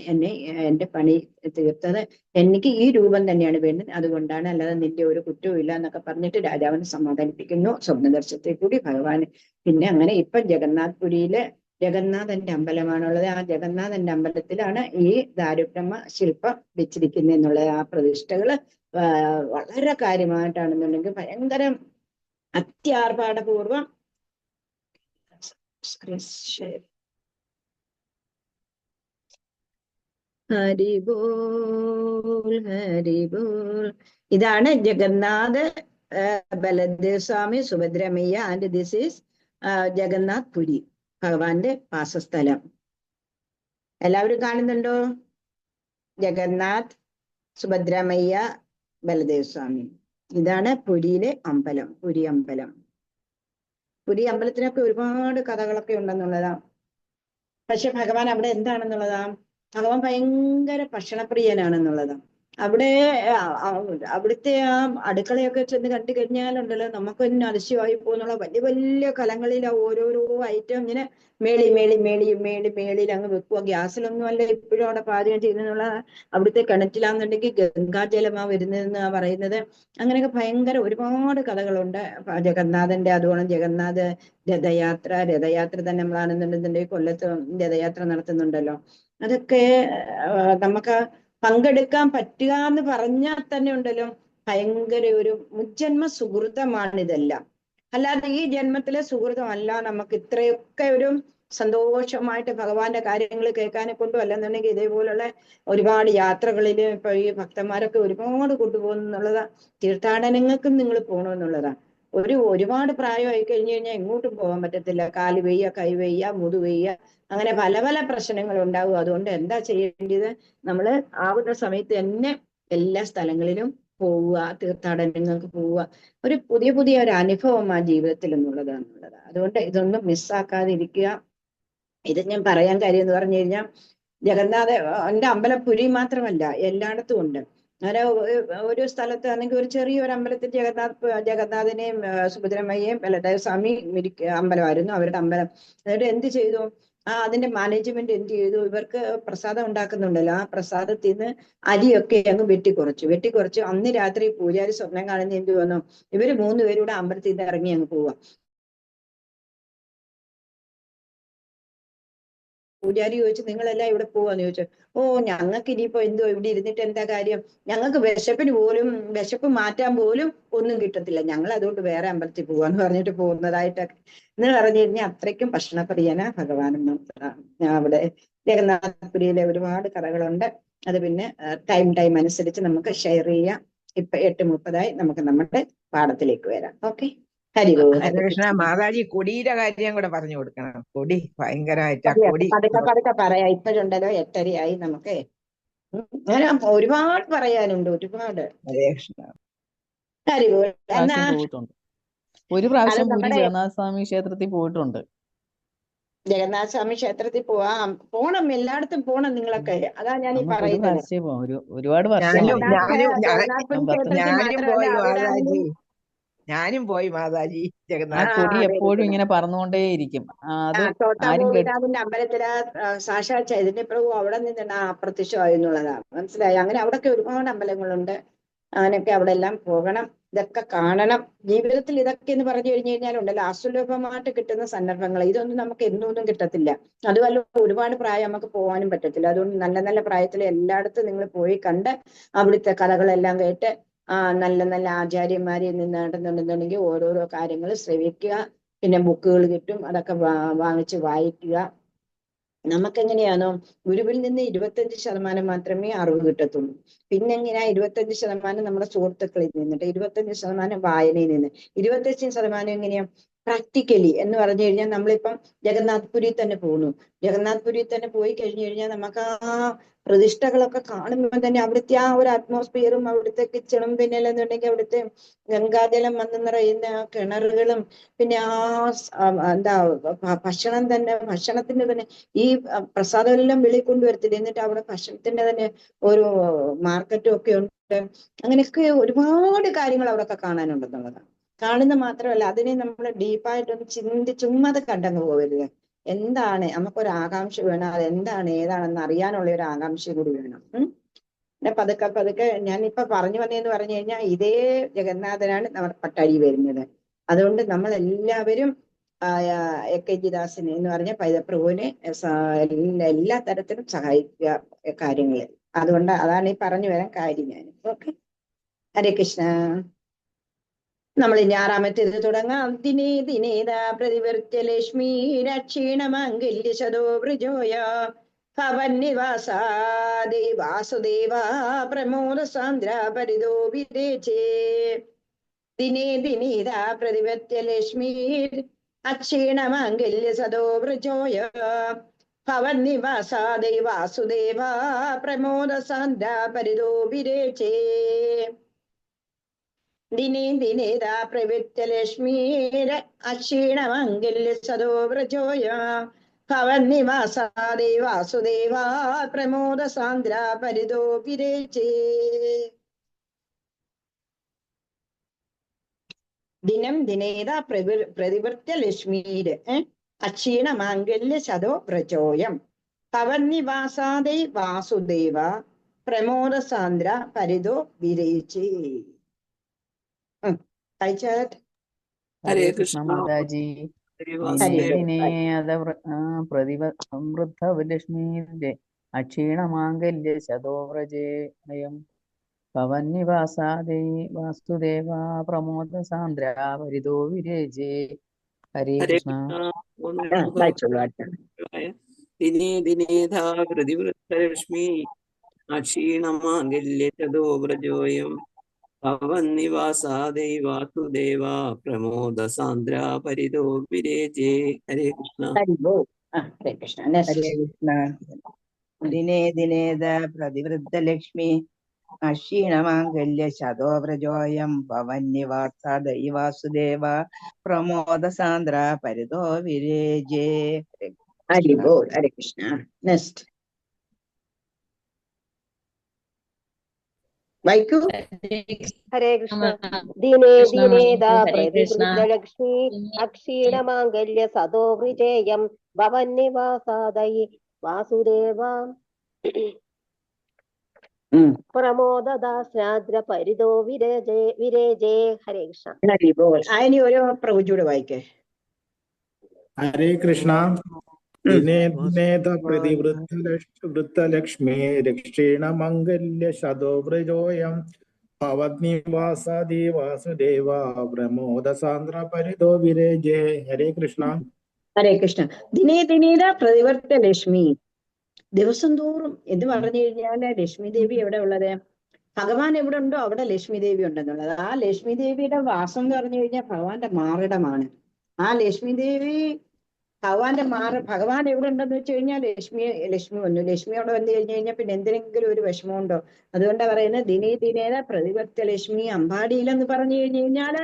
എന്റെ പണി തീർത്തത്. എനിക്ക് ഈ രൂപം തന്നെയാണ് വേണ്ടത്, അതുകൊണ്ടാണ്, അല്ലാതെ നിന്റെ ഒരു കുറ്റവും ഇല്ല എന്നൊക്കെ പറഞ്ഞിട്ട് രാജാവിനെ സമാധാനിപ്പിക്കുന്നു സ്വപ്നദർശനത്തെ കൂടി ഭഗവാൻ. പിന്നെ അങ്ങനെ ഇപ്പൊ ജഗന്നാഥ്പുരിയിലെ ജഗന്നാഥന്റെ അമ്പലമാണുള്ളത്. ആ ജഗന്നാഥന്റെ അമ്പലത്തിലാണ് ഈ ദാരുബ്രഹ്മ ശില്പം വെച്ചിരിക്കുന്നത് എന്നുള്ള ആ പ്രതിഷ്ഠകള് വളരെ കാര്യമായിട്ടാണെന്നുണ്ടെങ്കിൽ ഭയങ്കര അത്യാർഭാടപൂർവം ഹരിബോൾ ഹരിബോൾ. ഇതാണ് ജഗന്നാഥ് ബലദേവ് സ്വാമി, സുഭദ്രമയ്യ, and this is Jagannath Puri, ഭഗവാന്റെ വാസസ്ഥലം. എല്ലാവരും കാണുന്നുണ്ടോ? ജഗന്നാഥ്, സുഭദ്രമയ്യ, ബലദേവ് സ്വാമി. ഇതാണ് പുരിയിലെ അമ്പലം, പുരി അമ്പലം. പുരി അമ്പലത്തിനൊക്കെ ഒരുപാട് കഥകളൊക്കെ ഉണ്ടെന്നുള്ളതാ. പക്ഷെ ഭഗവാൻ അവിടെ എന്താണെന്നുള്ളതാ, ഭഗവാൻ ഭയങ്കര ഭക്ഷണപ്രിയനാണെന്നുള്ളതാ. അവിടുത്തെ ആ അടുക്കളയൊക്കെ ചെന്ന് കണ്ടു കഴിഞ്ഞാലുണ്ടല്ലോ നമുക്ക് തന്നെ അതിശയമായി പോകുന്നുള്ള വലിയ വലിയ കലങ്ങളിൽ ഓരോരോ ഐറ്റം ഇങ്ങനെ മേളിൽ അങ്ങ് വെക്കുക. ഗ്യാസിലൊന്നും അല്ല ഇപ്പോഴും അവിടെ പാചകം ചെയ്യുന്നുള്ള. അവിടുത്തെ കിണറ്റിലാന്നുണ്ടെങ്കിൽ ഗംഗാജലമാ വരുന്നതെന്നാ പറയുന്നത്. അങ്ങനെയൊക്കെ ഭയങ്കര ഒരുപാട് കഥകളുണ്ട് ജഗന്നാഥന്റെ. അതുകൊണ്ട് ജഗന്നാഥ് രഥയാത്ര തന്നെ നമ്മളാണെന്നുണ്ടെന്നുണ്ടെങ്കിൽ കൊല്ലത്ത് രഥയാത്ര നടത്തുന്നുണ്ടല്ലോ. അതൊക്കെ നമുക്ക് പങ്കെടുക്കാൻ പറ്റുക എന്ന് പറഞ്ഞാൽ തന്നെ ഉണ്ടല്ലോ ഭയങ്കര ഒരു മുജ്ജന്മ സുഹൃതമാണിതെല്ലാം. അല്ലാതെ ഈ ജന്മത്തിലെ സുഹൃതമല്ല. നമുക്ക് ഇത്രയൊക്കെ ഒരു സന്തോഷമായിട്ട് ഭഗവാന്റെ കാര്യങ്ങൾ കേൾക്കാനെ കൊണ്ടും അല്ലെന്നുണ്ടെങ്കിൽ ഇതേപോലുള്ള ഒരുപാട് യാത്രകളിൽ ഇപ്പൊ ഈ ഭക്തന്മാരൊക്കെ ഒരുപാട് കൊണ്ടുപോകുന്നുള്ളതാ. തീർത്ഥാടനങ്ങൾക്കും നിങ്ങൾ പോകണമെന്നുള്ളതാ. ഒരുപാട് പ്രായമായി കഴിഞ്ഞു കഴിഞ്ഞാൽ എങ്ങോട്ടും പോകാൻ പറ്റത്തില്ല. കാല് വെയ്യ, കൈ വെയ്യ, മുതു വെയ്യ, അങ്ങനെ പല പല പ്രശ്നങ്ങൾ ഉണ്ടാവും. അതുകൊണ്ട് എന്താ ചെയ്യേണ്ടത്? നമ്മള് ആവുന്ന സമയത്ത് തന്നെ എല്ലാ സ്ഥലങ്ങളിലും പോവുക, തീർത്ഥാടനങ്ങൾക്ക് പോവുക. ഒരു പുതിയ ഒരു അനുഭവം ആ ജീവിതത്തിൽ എന്നുള്ളതാണുള്ളത്. അതുകൊണ്ട് ഇതൊന്നും മിസ്സാക്കാതിരിക്കുക. ഇത് ഞാൻ പറയാൻ കാര്യം എന്ന് പറഞ്ഞു കഴിഞ്ഞാൽ എന്റെ അമ്പലം പുരി മാത്രമല്ല, എല്ലായിടത്തും ഉണ്ട്. അങ്ങനെ ഒരു സ്ഥലത്ത് ആണെങ്കിൽ ഒരു ചെറിയൊരു അമ്പലത്തിൽ ജഗന്നാഥനെയും സുഭദ്രമയ്യയും ബലദേവ് സ്വാമി അമ്പലമായിരുന്നു അവരുടെ അമ്പലം. എന്നിട്ട് എന്ത് ചെയ്തു? അതിന്റെ മാനേജ്മെന്റ് എന്ത് ചെയ്തു, ഇവർക്ക് പ്രസാദം ഉണ്ടാക്കുന്നുണ്ടല്ലോ, ആ പ്രസാദത്തിൽ നിന്ന് അരിയൊക്കെ അങ്ങ് വെട്ടിക്കുറച്ചു. അന്ന് രാത്രി പൂജാരി സ്വപ്നം കാണുന്ന എന്ത് വന്നു, ഇവര് 3 പേരൂടെ അമ്പലത്തിൽ നിന്ന് ഇറങ്ങി അങ്ങ് പോവാ. പൂജാരി ചോദിച്ചു, നിങ്ങളെല്ലാം ഇവിടെ പോവാന്ന് ചോദിച്ചു. ഓ, ഞങ്ങൾക്ക് ഇനിയിപ്പോ എന്തോ ഇവിടെ ഇരുന്നിട്ട് എന്താ കാര്യം, ഞങ്ങൾക്ക് വിശപ്പ് മാറ്റാൻ പോലും ഒന്നും കിട്ടത്തില്ല, ഞങ്ങൾ അതുകൊണ്ട് വേറെ അമ്പലത്തിൽ പോവാന്ന് പറഞ്ഞിട്ട് പോകുന്നതായിട്ടൊക്കെ എന്ന് പറഞ്ഞു കഴിഞ്ഞാൽ അത്രയ്ക്കും ഭക്ഷണപ്രിയന ഭഗവാൻ. അവിടെ ജഗന്നാഥപുരിയിലെ ഒരുപാട് കഥകളുണ്ട്. അത് പിന്നെ ടൈം അനുസരിച്ച് നമുക്ക് ഷെയർ ചെയ്യാം. ഇപ്പൊ 8:30 നമുക്ക് നമ്മുടെ പാഠത്തിലേക്ക് വരാം. ഓക്കെ, ഹരിവോ. ഹരകൃഷ്ണ, മാതാജി കൊടിയുടെ കാര്യം കൂടെ പറഞ്ഞു കൊടുക്കണം. കൊടി ഭയങ്കരമായിട്ട് കൊടി പതുക്കെ പറയാം. ഇപ്പോഴുണ്ടല്ലോ 8:30 നമുക്ക്. അങ്ങനെ ഒരുപാട് പറയാനുണ്ട്, ഒരുപാട്. ഹരകൃഷ്ണ ഹരിവോ. എന്നാ പോയിട്ടുണ്ട്. ഒരു പ്രാവശ്യം പുരി നമ്മുടെ ജഗന്നാഥ സ്വാമി ക്ഷേത്രത്തിൽ പോയിട്ടുണ്ട്. ജഗന്നാഥ സ്വാമി ക്ഷേത്രത്തിൽ പോണം, എല്ലായിടത്തും പോണം നിങ്ങളൊക്കെ. അതാ ഞാൻ ഈ നമുക്ക് ഒരു പറയുന്നത്. പ്രാവശ്യമേ പോകാം. ഒരുപാട് ജഗന്നാഥപുരി ക്ഷേത്രത്തിൽ ഞാനും മാത്രമല്ല, പോയി അവിടെ മാതാജി, ഞാനും പോയി മാതാജി ആ ജഗന്നാഥ. കൊടി എപ്പോഴും ഇങ്ങനെ പറന്നുകൊണ്ടേയിരിക്കും. അത് ആരും തോട്ടാപുരനാഥിന്റെ അമ്പലത്തില് സാക്ഷാൽ ചൈതന്യപ്രഭു അവിടെ നിന്നാണ് അപ്രത്യക്ഷമായി എന്നുള്ളതാണ്. മനസ്സിലായി? അങ്ങനെ അവിടെയൊക്കെ ഒരുപാട് അമ്പലങ്ങളുണ്ട്. അങ്ങനെയൊക്കെ അവിടെ എല്ലാം പോകണം, ഇതൊക്കെ കാണണം. ജീവിതത്തിൽ ഇതൊക്കെ എന്ന് പറഞ്ഞു കഴിഞ്ഞു കഴിഞ്ഞാലുണ്ടല്ലോ അസുലഭമായിട്ട് കിട്ടുന്ന സന്ദർഭങ്ങൾ. ഇതൊന്നും നമുക്ക് എന്നൊന്നും കിട്ടത്തില്ല. അതുപോലെ ഒരുപാട് പ്രായം നമുക്ക് പോകാനും പറ്റത്തില്ല. അതുകൊണ്ട് നല്ല നല്ല പ്രായത്തിൽ എല്ലായിടത്തും നിങ്ങൾ പോയി കണ്ട് അവിടുത്തെ കഥകളെല്ലാം കേട്ട് നല്ല നല്ല ആചാര്യന്മാരിൽ നിന്ന് നടന്നുണ്ടെന്നുണ്ടെങ്കിൽ ഓരോരോ കാര്യങ്ങൾ ശ്രവിക്കുക. പിന്നെ ബുക്കുകൾ കിട്ടും, അതൊക്കെ വാങ്ങിച്ച് വായിക്കുക. നമുക്കെങ്ങനെയാണോ ഗുരുവിൽ നിന്ന് 25% മാത്രമേ അറിവ് കിട്ടത്തുള്ളൂ. പിന്നെ എങ്ങനെയാ 25% നമ്മുടെ സുഹൃത്തുക്കളിൽ നിന്നിട്ട്, 25% വായനയിൽ നിന്ന്, 25% എങ്ങനെയാ പ്രാക്ടിക്കലി എന്ന് പറഞ്ഞു കഴിഞ്ഞാൽ നമ്മളിപ്പം ജഗന്നാഥ്പുരി തന്നെ പോകുന്നു. ജഗന്നാഥ്പുരി തന്നെ പോയി കഴിഞ്ഞു കഴിഞ്ഞാൽ നമുക്ക് ആ പ്രതിഷ്ഠകളൊക്കെ കാണുമ്പോൾ തന്നെ അവിടുത്തെ ആ ഒരു അറ്റ്മോസ്ഫിയറും അവിടുത്തെ കിച്ചണും പിന്നെ അല്ലെന്നുണ്ടെങ്കിൽ അവിടുത്തെ ഗംഗാജലം വന്ന് നിറയുന്ന കിണറുകളും പിന്നെ എന്താ ഭക്ഷണത്തിന്റെ തന്നെ ഈ പ്രസാദമെല്ലാം വെളിയിൽ കൊണ്ടുവരത്തില്ല. എന്നിട്ട് അവിടെ ഭക്ഷണത്തിന്റെ തന്നെ ഒരു മാർക്കറ്റും ഒക്കെ ഉണ്ട്. അങ്ങനെയൊക്കെ ഒരുപാട് കാര്യങ്ങൾ അവിടെയൊക്കെ കാണാനുണ്ടെന്നുള്ളതാണ്. കാണുന്ന മാത്രമല്ല, അതിനെ നമ്മൾ ഡീപ്പായിട്ടൊന്ന് ചുമ്മാ അത് കണ്ടങ്ങ് പോകരുത്. എന്താണ് നമുക്കൊരു ആകാംക്ഷ വേണം, അതെന്താണ് ഏതാണെന്ന് അറിയാനുള്ള ഒരു ആകാംക്ഷ കൂടി വേണം. പിന്നെ പതുക്കെ ഞാനിപ്പൊ പറഞ്ഞു വന്നതെന്ന് പറഞ്ഞു കഴിഞ്ഞാൽ ഇതേ ജഗന്നാഥനാണ് നമ്മുടെ പട്ടാഴി വരുന്നത്. അതുകൊണ്ട് നമ്മൾ എല്ലാവരും AK G ദാസിനെ എന്ന് പറഞ്ഞ പൈതപ്രഭുവിനെ എല്ലാ തരത്തിലും സഹായിക്കുക കാര്യങ്ങളിൽ. അതുകൊണ്ട് അതാണ് ഈ പറഞ്ഞു വരാൻ കാര്യം ഞാൻ. ഓക്കെ, ഹരേ കൃഷ്ണ. നമ്മൾ ഇനി 6-ാമത്തേത് തുടങ്ങാം. ദിനേതാ പ്രതിവൃത്യ ലക്ഷ്മി രക്ഷീണമംഗല്യശതോ വൃജോയ ഭവന്നിവാസാദേ വാസുദേവ പ്രമോദ സാന്ദ്ര പരിതോ വിരേചേ. ദിനേതാ പ്രതിവൃത്യ ലക്ഷ്മി അക്ഷീണമംഗല്യശതോ വൃജോയ ഭവന്നിവാസാദേ വാസുദേവ പ്രമോദ സാന്ദ്ര പരിതോ വിരേചേ. ദിനേതാ പ്രവൃത്യ ലക്ഷ്മീര അക്ഷീണമംഗല്യശതോ വ്രജോയ ഭവന്നിവാസാദേ വാസുദേവ പ്രമോദ സാന്ദ്ര പരിതോ വിരേചേ. ദിനേതാ പ്രതിവൃത്യ ലക്ഷ്മീര് അക്ഷീണമാംഗല്യശതോ വ്രജോയം ഭവന്നിവാസാദേ വാസുദേവ പ്രമോദ സാന്ദ്ര പരിതോ വിരേചേ. ഹരേ കൃഷ്ണ മാതാജി. പ്രതിവൃദ്ധലക്ഷ്മീന്റെ അക്ഷീണമാംഗല്യ ശതോവ്രജേയം ഭവന്നിവാസാദേ വാസുദേവ പ്രമോദ സാന്ദ്ര പരിതോ വിരേജേ. ഹരേ കൃഷ്ണ. ദിനേധാ പ്രതിവൃദ്ധലക്ഷ്മി അക്ഷീണമാംഗല്യശതോ വ്രജോയം ഭവന്നിവാസാദൈ വാസുദേവ പ്രമോദ സാന്ദ്ര പരിതോ വിരേചേ. ഹരേ കൃഷ്ണ. ഹരേ കൃഷ്ണ. ഹരേ കൃഷ്ണ. ദിനേത പ്രതിവൃദ്ധലക്ഷ്മി അക്ഷീണമാംഗല്യശതോ വ്രജോയം ഭവന്നിവാസാദൈ വാസുദേവ പ്രമോദ സാന്ദ്ര പരിതോ വിരേജേ. ഹരേ കൃഷ്ണ. നെക്സ്റ്റ്. വായിക്കൂ. ഹരേ കൃഷ്ണ. ദിനേ ദിനേദാ ഹരേ കൃഷ്ണ. പ്രതിവൃദ്ധലക്ഷ്മി അക്ഷീണമാംഗല്യ സദോ വിജയം ഭവന്നിവാസാദയി വാസുദേവ പ്രമോദദാസ്രാദ്ര പരിതോ വിരേജേ. ഹരേ കൃഷ്ണ. ഇനി ഒരു പ്രഭുജൂടെ വായിക്കേ. ഹരേ കൃഷ്ണ. ദിനേ ദിനേത പ്രതിവൃദ്ധലക്ഷ്മേ രക്ഷീണ മംഗല്യ ശതോ വ്രജോയം ഭവദ്നിവാസാദി വാസുദേവ പ്രമോദ സാന്ദ്ര പരിതോ വിരേജേ. ഹരേ കൃഷ്ണ. ഹരേ കൃഷ്ണ. ദിനേ ദിനേത പ്രതിവർത്ത ലക്ഷ്മി, ദിവസം തോറും എന്ന് പറഞ്ഞു കഴിഞ്ഞാല് ലക്ഷ്മി ദേവി എവിടെ ഉള്ളത്? ഭഗവാൻ എവിടെ ഉണ്ടോ അവിടെ ലക്ഷ്മി ദേവി ഉണ്ടെന്നുള്ളത്. ആ ലക്ഷ്മി ദേവിയുടെ വാസം എന്ന് പറഞ്ഞു കഴിഞ്ഞാൽ ഭഗവാന്റെ മാറിടമാണ്. ആ ലക്ഷ്മി ദേവി ഭഗവാൻ എവിടെ ഉണ്ടെന്ന് വെച്ച് കഴിഞ്ഞാൽ ലക്ഷ്മി വന്നു. ലക്ഷ്മി അവിടെ വന്നു കഴിഞ്ഞു കഴിഞ്ഞാൽ പിന്നെ എന്തിനെങ്കിലും ഒരു വിഷമമുണ്ടോ? അതുകൊണ്ടാ പറയുന്നത് ദിനേ ദിനേന പ്രതിവർത്ത ലക്ഷ്മി. അമ്പാടിയിലെന്ന് പറഞ്ഞു കഴിഞ്ഞു കഴിഞ്ഞാല്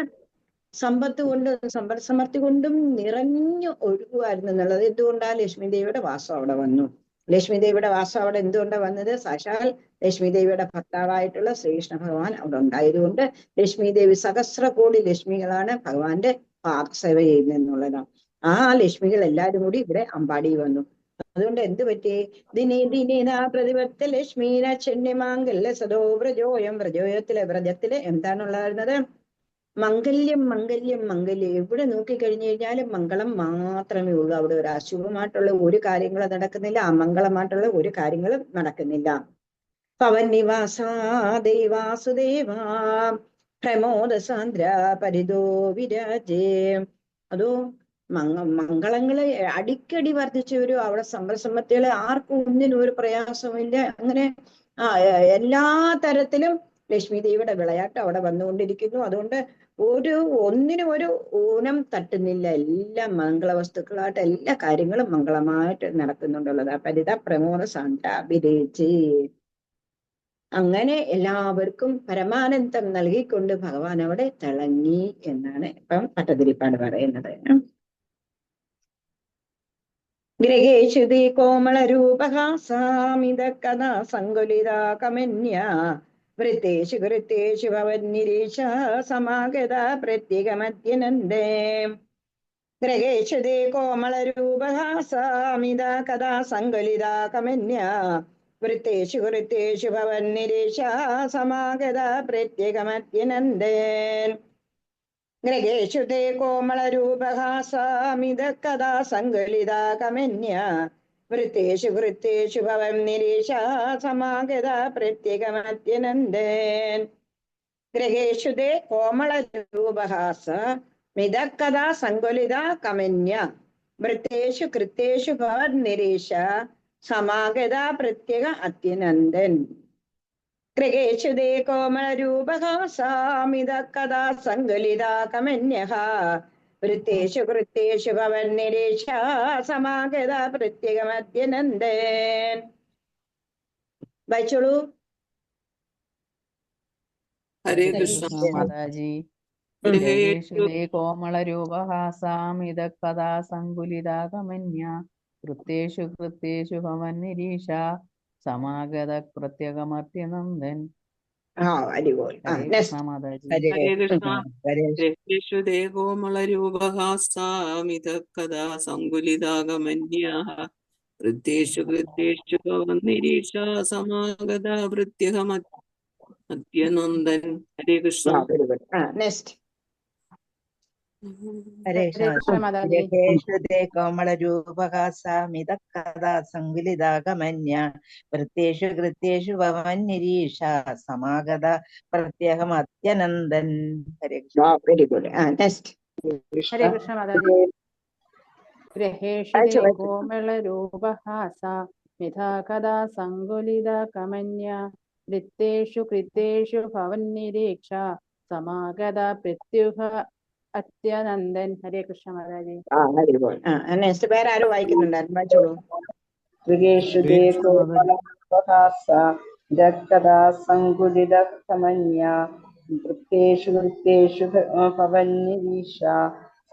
സമ്പത്ത് കൊണ്ടും സമ്പദ് സമൃദ്ധി കൊണ്ടും നിറഞ്ഞു ഒഴുകുമായിരുന്നു എന്നുള്ളത്. എന്തുകൊണ്ടാ? ലക്ഷ്മി ദേവിയുടെ വാസം അവിടെ വന്നു. ലക്ഷ്മി ദേവിയുടെ വാസം അവിടെ എന്തുകൊണ്ടാണ് വന്നത്? സാക്ഷാൽ ലക്ഷ്മി ദേവിയുടെ ഭർത്താവായിട്ടുള്ള ശ്രീകൃഷ്ണ ഭഗവാൻ അവിടെ ഉണ്ടായതുകൊണ്ട് ലക്ഷ്മി ദേവി സഹസ്ര കോടി ലക്ഷ്മികളാണ് ഭഗവാന്റെ പാദസേവ ചെയ്യുന്നതെന്നുള്ളതാണ്. ആ ലക്ഷ്മികൾ എല്ലാവരും കൂടി ഇവിടെ അമ്പാടി വന്നു. അതുകൊണ്ട് എന്ത് പറ്റി? ദിനേ ദിനേനാ പ്രതിവർത്ത ലക്ഷ്മീന ചെന്നിമാങ്കല്യ സദോ വ്രജോയം. വ്രജത്തിലെ എന്താണുണ്ടായിരുന്നത്? മംഗല്യം മംഗല്യം മംഗല്യം. എവിടെ നോക്കിക്കഴിഞ്ഞു കഴിഞ്ഞാലും മംഗളം മാത്രമേ ഉള്ളൂ. അവിടെ ഒരു അശുഭമായിട്ടുള്ള ഒരു കാര്യങ്ങളും നടക്കുന്നില്ല, അമംഗളമായിട്ടുള്ള ഒരു കാര്യങ്ങളും നടക്കുന്നില്ല. പവന്നിവാസാദേ വാസുദേവാ പ്രമോദ സാന്ദ്ര പരിതോ വിരാജേ. അതോ മംഗളങ്ങള് അടിക്കടി വർദ്ധിച്ചു വരും. അവിടെ സമ്പൽസമ്പത്തുകളെ ആർക്കും ഒന്നിനും ഒരു പ്രയാസമില്ല. അങ്ങനെ എല്ലാ തരത്തിലും ലക്ഷ്മി ദേവിയുടെ വിളയാട്ടം അവിടെ വന്നുകൊണ്ടിരിക്കുന്നു. അതുകൊണ്ട് ഒന്നിനും ഒരു ഊനം തട്ടുന്നില്ല. എല്ലാ മംഗളവസ്തുക്കളായിട്ട് എല്ലാ കാര്യങ്ങളും മംഗളമായിട്ട് നടക്കുന്നുണ്ടുള്ളത്. പരിത പ്രമോദ സാന്താഭിരേച്ചി. അങ്ങനെ എല്ലാവർക്കും പരമാനന്ദം നൽകിക്കൊണ്ട് ഭഗവാൻ അവിടെ തിളങ്ങി എന്നാണ് ഇപ്പം പട്ടതിരിപ്പാട് പറയുന്നത്. ഗൃഹേഷു ദീ കോമളരൂപഹാസാമിത കഥാ സങ്കുലിതാ കമന്യ വൃത്തേഷു വൃത്തേഷു ഭവന്നിരീശ സമാഗത പ്രത്യഗമത്യനന്ദേ. ഗൃഹേഷു ദീ കോമളരൂപഹാസാമിത കഥാ സങ്കുലിതാ കമന്യ വൃത്തേഷു വൃത്തേഷു ഭവന്നിരീശ സമാഗത പ്രത്യഗമത്യനന്ദൻ. ഗൃഹേഷു തേ കോമളരൂപഹാസാമിത കഥാ സങ്കുലിതാ കമന്യ വൃത്തേഷു വൃത്തേഷു ഭവം നിരീശ സമാഗത പ്രത്യഗമത്യനന്ദൻ. ഗൃഹേഷു തേ കോമളരൂപഹാസമിത കഥാ സങ്കുലിതാ കമന്യ വൃത്തേഷു കൃത്തേഷു ഭവൻ നിരീശ സമാഗത പ്രത്യഗ അത്യനന്ദൻ. ഗൃഹേഷു തേ കോമളരൂപഹാസാമിത കഥാ സങ്കുലിതാ കമന്യഃ വൃത്തേഷു കൃത്തേഷു ഭവൻ നിരീശ സമാഗത പ്രത്യഗമത്യനന്ദൻ. വായിച്ചോളൂ. ഹരേ കൃഷ്ണ. മാതാജി. ഗൃഹേഷു തേ കോമളരൂപഹാസാമിത കഥാ സങ്കുലിതാ കമന്യ വൃത്തേഷു കൃത്തേഷു ഭവൻ നിരീശ സമാഗത പ്രത്യഗമത്യനന്ദൻ. അടിപൊളി. ഹരേ കൃഷ്ണ മാതാജി. ഹരേ കൃഷ്ണ. ഗൃഹേഷു തേ കോമളരൂപഹാസാമിത കഥാ സങ്കുലിതാ കമന്യഃ വൃത്തേഷു കൃത്തേഷു ഭവൻ നിരീശ സമാഗത പ്രത്യഗമത്യനന്ദൻ. ഹരേ കൃഷ്ണ. നെക്സ്റ്റ്. ഹരേ കൃഷ്ണ മാതാജി. ഗൃഹേഷു തേ കോമളരൂപഹാസാമിത കഥാ സങ്കുലിതാ കമന്യ വൃത്തേഷു കൃത്തേഷു ഭവൻ നിരീശ സമാഗത പ്രത്യഗമത്യനന്ദൻ. Hare Krishna. Very good. Next. Hare Krishna മാതാജി. ഗൃഹേഷു തേ കോമളരൂപഹാസാമിത കഥാ സങ്കുലിതാ കമന്യ വൃത്തേഷു കൃത്തേഷു ഭവൻ നിരീക്ഷ സമാഗത പ്രത്യുഹ അത്യനന്ദൻ. ഹരേ കൃഷ്ണ മാതാജി. നെക്സ്റ്റ്. വേറെ ആരും വായിക്കുന്നുണ്ടായിരുന്നു? വായിച്ചോളൂ. ഗൃഹേഷു തേ കോമളരൂപഹാസാമിത കഥാ സങ്കുലിതാ കമന്യ വൃത്തേഷു കൃത്തേഷു ഭവൻ നിരീശ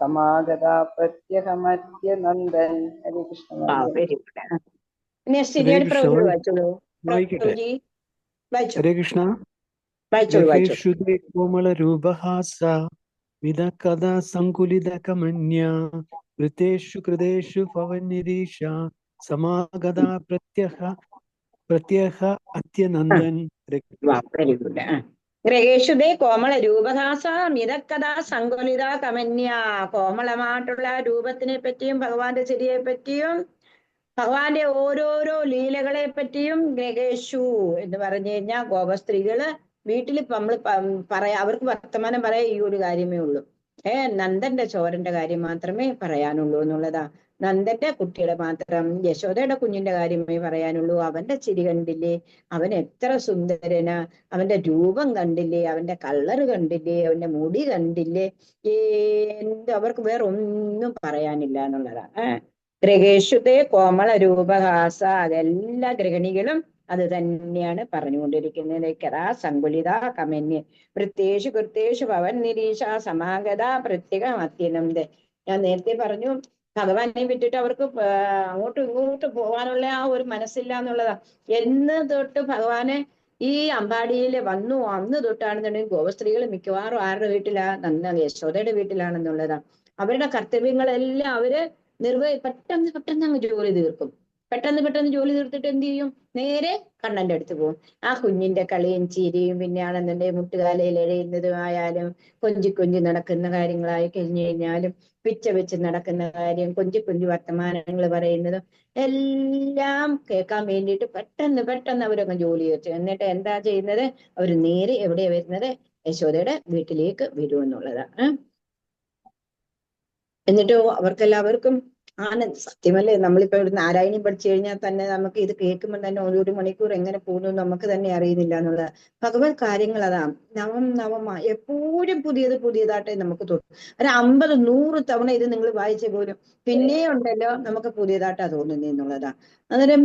സമാഗത പ്രത്യഗമത്യനന്ദൻ. Hare Krishna. Very good. Next. ഇനി പ്രഭു വായിച്ചോളൂ. വായിക്കട്ടെ. വായിച്ചോ. ഹരേ കൃഷ്ണ. വായിച്ചോളൂ വായിച്ചോളൂ. ഗ്രഹേഷു തേ കോമളരൂപഹാസ വിദകഥാ സങ്കുലിതകമന്യ ഋതേഷു കൃതേഷു ഭവന്നിരീശ സമാഗതാ പ്രത്യഹ അത്യനന്ദൻ. Very good. ഗ്രഹേഷുദേ കോമള രൂപഹാസ മിതക്കഥാ സങ്കുലിത കമന്യ. കോമളമായിട്ടുള്ള രൂപത്തിനെ പറ്റിയും ഭഗവാന്റെ ചിരിയെ പറ്റിയും ഭഗവാന്റെ ഓരോരോ ലീലകളെ പറ്റിയും ഗ്രഹേഷു എന്ന് പറഞ്ഞു കഴിഞ്ഞാൽ ഗോപസ്ത്രീകള് വീട്ടിൽ നമ്മൾ അവർക്ക് വർത്തമാനം പറയാൻ ഈ ഒരു കാര്യമേ ഉള്ളൂ. നന്ദന്റെ ചോരന്റെ കാര്യം മാത്രമേ പറയാനുള്ളൂ എന്നുള്ളതാ. നന്ദന്റെ കുട്ടിയുടെ മാത്രം, യശോദയുടെ കുഞ്ഞിന്റെ കാര്യമേ പറയാനുള്ളൂ. അവന്റെ ചിരി കണ്ടില്ലേ, അവൻ എത്ര സുന്ദരനാ, അവന്റെ രൂപം കണ്ടില്ലേ, അവന്റെ കളറ് കണ്ടില്ലേ, അവന്റെ മുടി കണ്ടില്ലേ, അവർക്ക് വേറെ ഒന്നും പറയാനില്ല എന്നുള്ളതാണ്. ഗ്രഹേഷുതേ കോമള രൂപഹാസ. അതെല്ലാ ഗൃഹിണികളും അത് തന്നെയാണ് പറഞ്ഞുകൊണ്ടിരിക്കുന്നത്. കഥാ സങ്കുലിത കമന്യ വൃത്തേഷു കൃത്തേഷു ഭവൻ നിരീശ സമാഗത പ്രത്യേകം അത്യനന്ദ. ഞാൻ നേരത്തെ പറഞ്ഞു ഭഗവാനെ വിട്ടിട്ട് അവർക്ക് അങ്ങോട്ടും ഇങ്ങോട്ടും പോകാനുള്ള ആ ഒരു മനസ്സില്ല എന്നുള്ളതാ. എന്ന് തൊട്ട് ഭഗവാനെ ഈ അമ്പാടിയിൽ വന്നു അന്ന് തൊട്ടാണെന്നുണ്ടെങ്കിൽ ഗോപസ്ത്രീകൾ മിക്കവാറും ആരുടെ വീട്ടിലാ? യശോദയുടെ വീട്ടിലാണെന്നുള്ളതാ. അവരുടെ കർത്തവ്യങ്ങളെല്ലാം അവര് പെട്ടെന്ന് അങ്ങ് ജോലി തീർക്കും. പെട്ടെന്ന് ജോലി തീർത്തിട്ട് എന്ത് ചെയ്യും? നേരെ കണ്ണന്റെ അടുത്ത് പോകും. ആ കുഞ്ഞിന്റെ കളിയും ചിരിയും പിന്നെയാണെന്നുണ്ടെങ്കിൽ മുട്ടുകാലയിൽ എഴയുന്നതുമായാലും കൊഞ്ചി നടക്കുന്ന കാര്യങ്ങളായി കഴിഞ്ഞു കഴിഞ്ഞാലും പിച്ച വെച്ച് നടക്കുന്ന കാര്യം, കൊഞ്ചി വർത്തമാനങ്ങൾ പറയുന്നതും എല്ലാം കേൾക്കാൻ വേണ്ടിയിട്ട് പെട്ടെന്ന് അവരൊക്കെ ജോലി തീർച്ചു. എന്നിട്ട് എന്താ ചെയ്യുന്നത്? അവർ നേരെ എവിടെയാ വരുന്നത്? യശോദയുടെ വീട്ടിലേക്ക് വരുമെന്നുള്ളതാണ്. എന്നിട്ടോ അവർക്കെല്ലാവർക്കും ആനന്ദ. സത്യമല്ലേ, നമ്മളിപ്പോ ഒരു നാരായണി പഠിച്ചു കഴിഞ്ഞാൽ തന്നെ നമുക്ക് ഇത് കേൾക്കുമ്പോൾ തന്നെ ഒരു മണിക്കൂർ എങ്ങനെ പോകുന്നു നമുക്ക് തന്നെ അറിയുന്നില്ല എന്നുള്ളത്. ഭഗവത് കാര്യങ്ങൾ അതാ നവം എപ്പോഴും പുതിയതായിട്ടേ നമുക്ക് തോന്നും. ഒരു 50-100 തവണ ഇത് നിങ്ങൾ വായിച്ച പോലും പിന്നെ ഉണ്ടല്ലോ നമുക്ക് പുതിയതായിട്ടാ തോന്നുന്നത് എന്നുള്ളതാ. അന്നേരം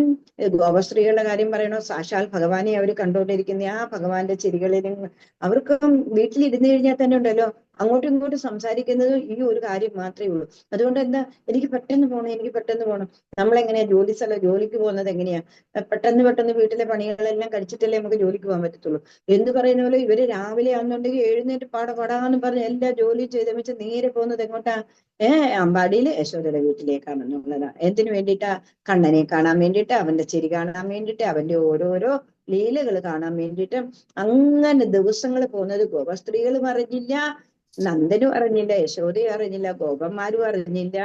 ഗോപസ്ത്രീകളുടെ കാര്യം പറയണോ, സാക്ഷാൽ ഭഗവാനെ അവർ കണ്ടുകൊണ്ടിരിക്കുന്ന ആ ഭഗവാന്റെ ചിരികളിലും അവർക്ക് വീട്ടിലിരുന്ന് കഴിഞ്ഞാൽ തന്നെ ഉണ്ടല്ലോ അങ്ങോട്ടും ഇങ്ങോട്ടും സംസാരിക്കുന്നത് ഈ ഒരു കാര്യം മാത്രമേ ഉള്ളൂ. അതുകൊണ്ട് എന്താ, എനിക്ക് പെട്ടെന്ന് പോകണം. നമ്മളെങ്ങനെയാ ജോലിക്ക് പോകുന്നത് എങ്ങനെയാ? പെട്ടെന്ന് വീട്ടിലെ പണികളെല്ലാം കഴിച്ചിട്ടല്ലേ നമുക്ക് ജോലിക്ക് പോകാൻ പറ്റത്തുള്ളൂ. എന്ത് പറയുന്ന പോലെ ഇവര് രാവിലെ ആണെന്നുണ്ടെങ്കിൽ എഴുന്നേറ്റ് പാടാന്ന് പറഞ്ഞ് എല്ലാ ജോലിയും ചെയ്ത് വെച്ച് നേരെ പോകുന്നത് എങ്ങോട്ടാ? അമ്പാടിയിൽ യശോദയുടെ വീട്ടിലേക്കാണെന്നുള്ളതാ. എന്തിനു വേണ്ടിയിട്ടാ? കണ്ണനെ കാണാൻ വേണ്ടിയിട്ട്, അവന്റെ ചിരി കാണാൻ വേണ്ടിയിട്ട്, അവന്റെ ഓരോരോ ലീലകൾ കാണാൻ വേണ്ടിയിട്ട്. അങ്ങനെ ദിവസങ്ങൾ പോകുന്നത് ഗോപസ്ത്രീകളും അറിഞ്ഞില്ല, നന്ദനും അറിഞ്ഞില്ല, യശോദയും അറിഞ്ഞില്ല, ഗോപന്മാരും അറിഞ്ഞില്ല.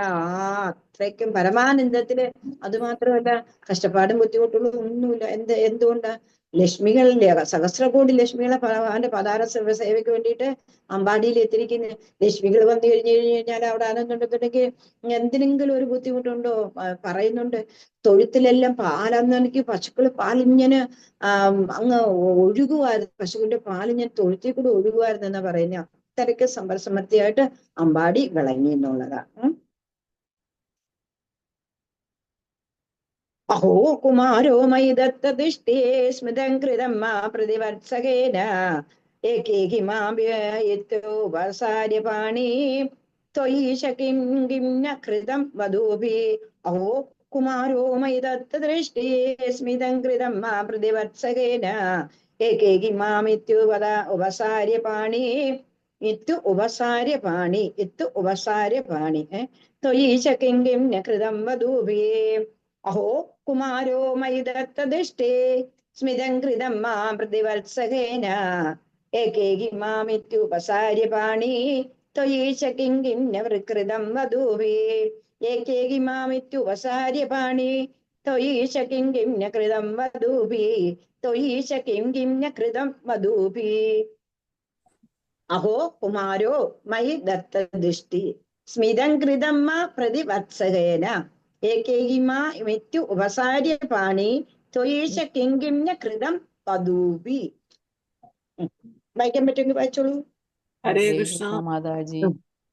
അത്രയ്ക്കും പരമാനന്ദത്തില്. അത് മാത്രമല്ല കഷ്ടപ്പാടും ബുദ്ധിമുട്ടുകളും ഒന്നുമില്ല. എന്തുകൊണ്ടാ? ലക്ഷ്മികളിലെ സഹസ്രകോടി ലക്ഷ്മികളെ ഭഗവാന്റെ പതാര സേവയ്ക്ക് വേണ്ടിയിട്ട് അമ്പാടിയിൽ എത്തിരിക്കുന്ന ലക്ഷ്മികൾ വന്നു കഴിഞ്ഞാൽ അവിടെ ആണെന്നുണ്ടെന്നുണ്ടെങ്കിൽ എന്തിനെങ്കിലും ഒരു ബുദ്ധിമുട്ടുണ്ടോ? പറയുന്നുണ്ട് തൊഴുത്തിലെല്ലാം പാലെന്നെനിക്ക് പശുക്കൾ പാലിങ്ങനെ അങ്ങ് ഒഴുകുമായിരുന്നു. പശുവിന്റെ പാലിങ്ങനെ തൊഴുത്തിൽ കൂടെ ഒഴുകുമായിരുന്നു എന്നാ പറയുന്ന. അത്രയ്ക്ക് സമ്പൽസമൃദ്ധിയായിട്ട് അമ്പാടി വിളങ്ങി എന്നുള്ളതാണ്. അഹോ കുമാരോ മയി ദത്തദൃഷ്ടേ സ്മിതം കൃതം മാ പ്രതിവർത്സകേന ഏകേകി മാസാര്യപാണി ത്വയീശ കിം ന കൃതം വധൂഭി. അഹോ കുമാരോ മയി ദത്തദൃഷ്ടേ സ്മിതം കൃതം മാ പ്രതിവർത്സകേന ഏകേകി ഉപസാര്യപാണി ഉപസാര്യപാണി ത്വയീശ കിം ന കൃതം വധൂഭി. അഹോ കുമാരോ മയി ദത്തദൃഷ്ടേ സ്മിതം കൃതം മാ പ്രതിവത്സകേന ഏകേകി മാമിത്യുപസാര്യപാണി ത്വയീശ കിം ന കൃതം വധൂഭി. ഏകേകി മാമിത്യുപസാര്യപാണി ത്വയീശ കിം ന കൃതം വധൂഭി. ത്വയീശ കിം ന കൃതം വധൂഭി. അഹോ കുമാരോ മയി ദത്തദൃഷ്ടി സ്മിതം കൃതം മാ പ്രതിവത്സകേന ഏകേകി മാമിത്യു ഉപസാര്യപാണി ത്വയീശ കിം ന കൃതം വധൂഭി. വായിക്കാൻ പറ്റുമെങ്കിൽ വായിച്ചോളൂ. ഹരേ ഹരേ കൃഷ്ണ. കൃഷ്ണ മാതാജി.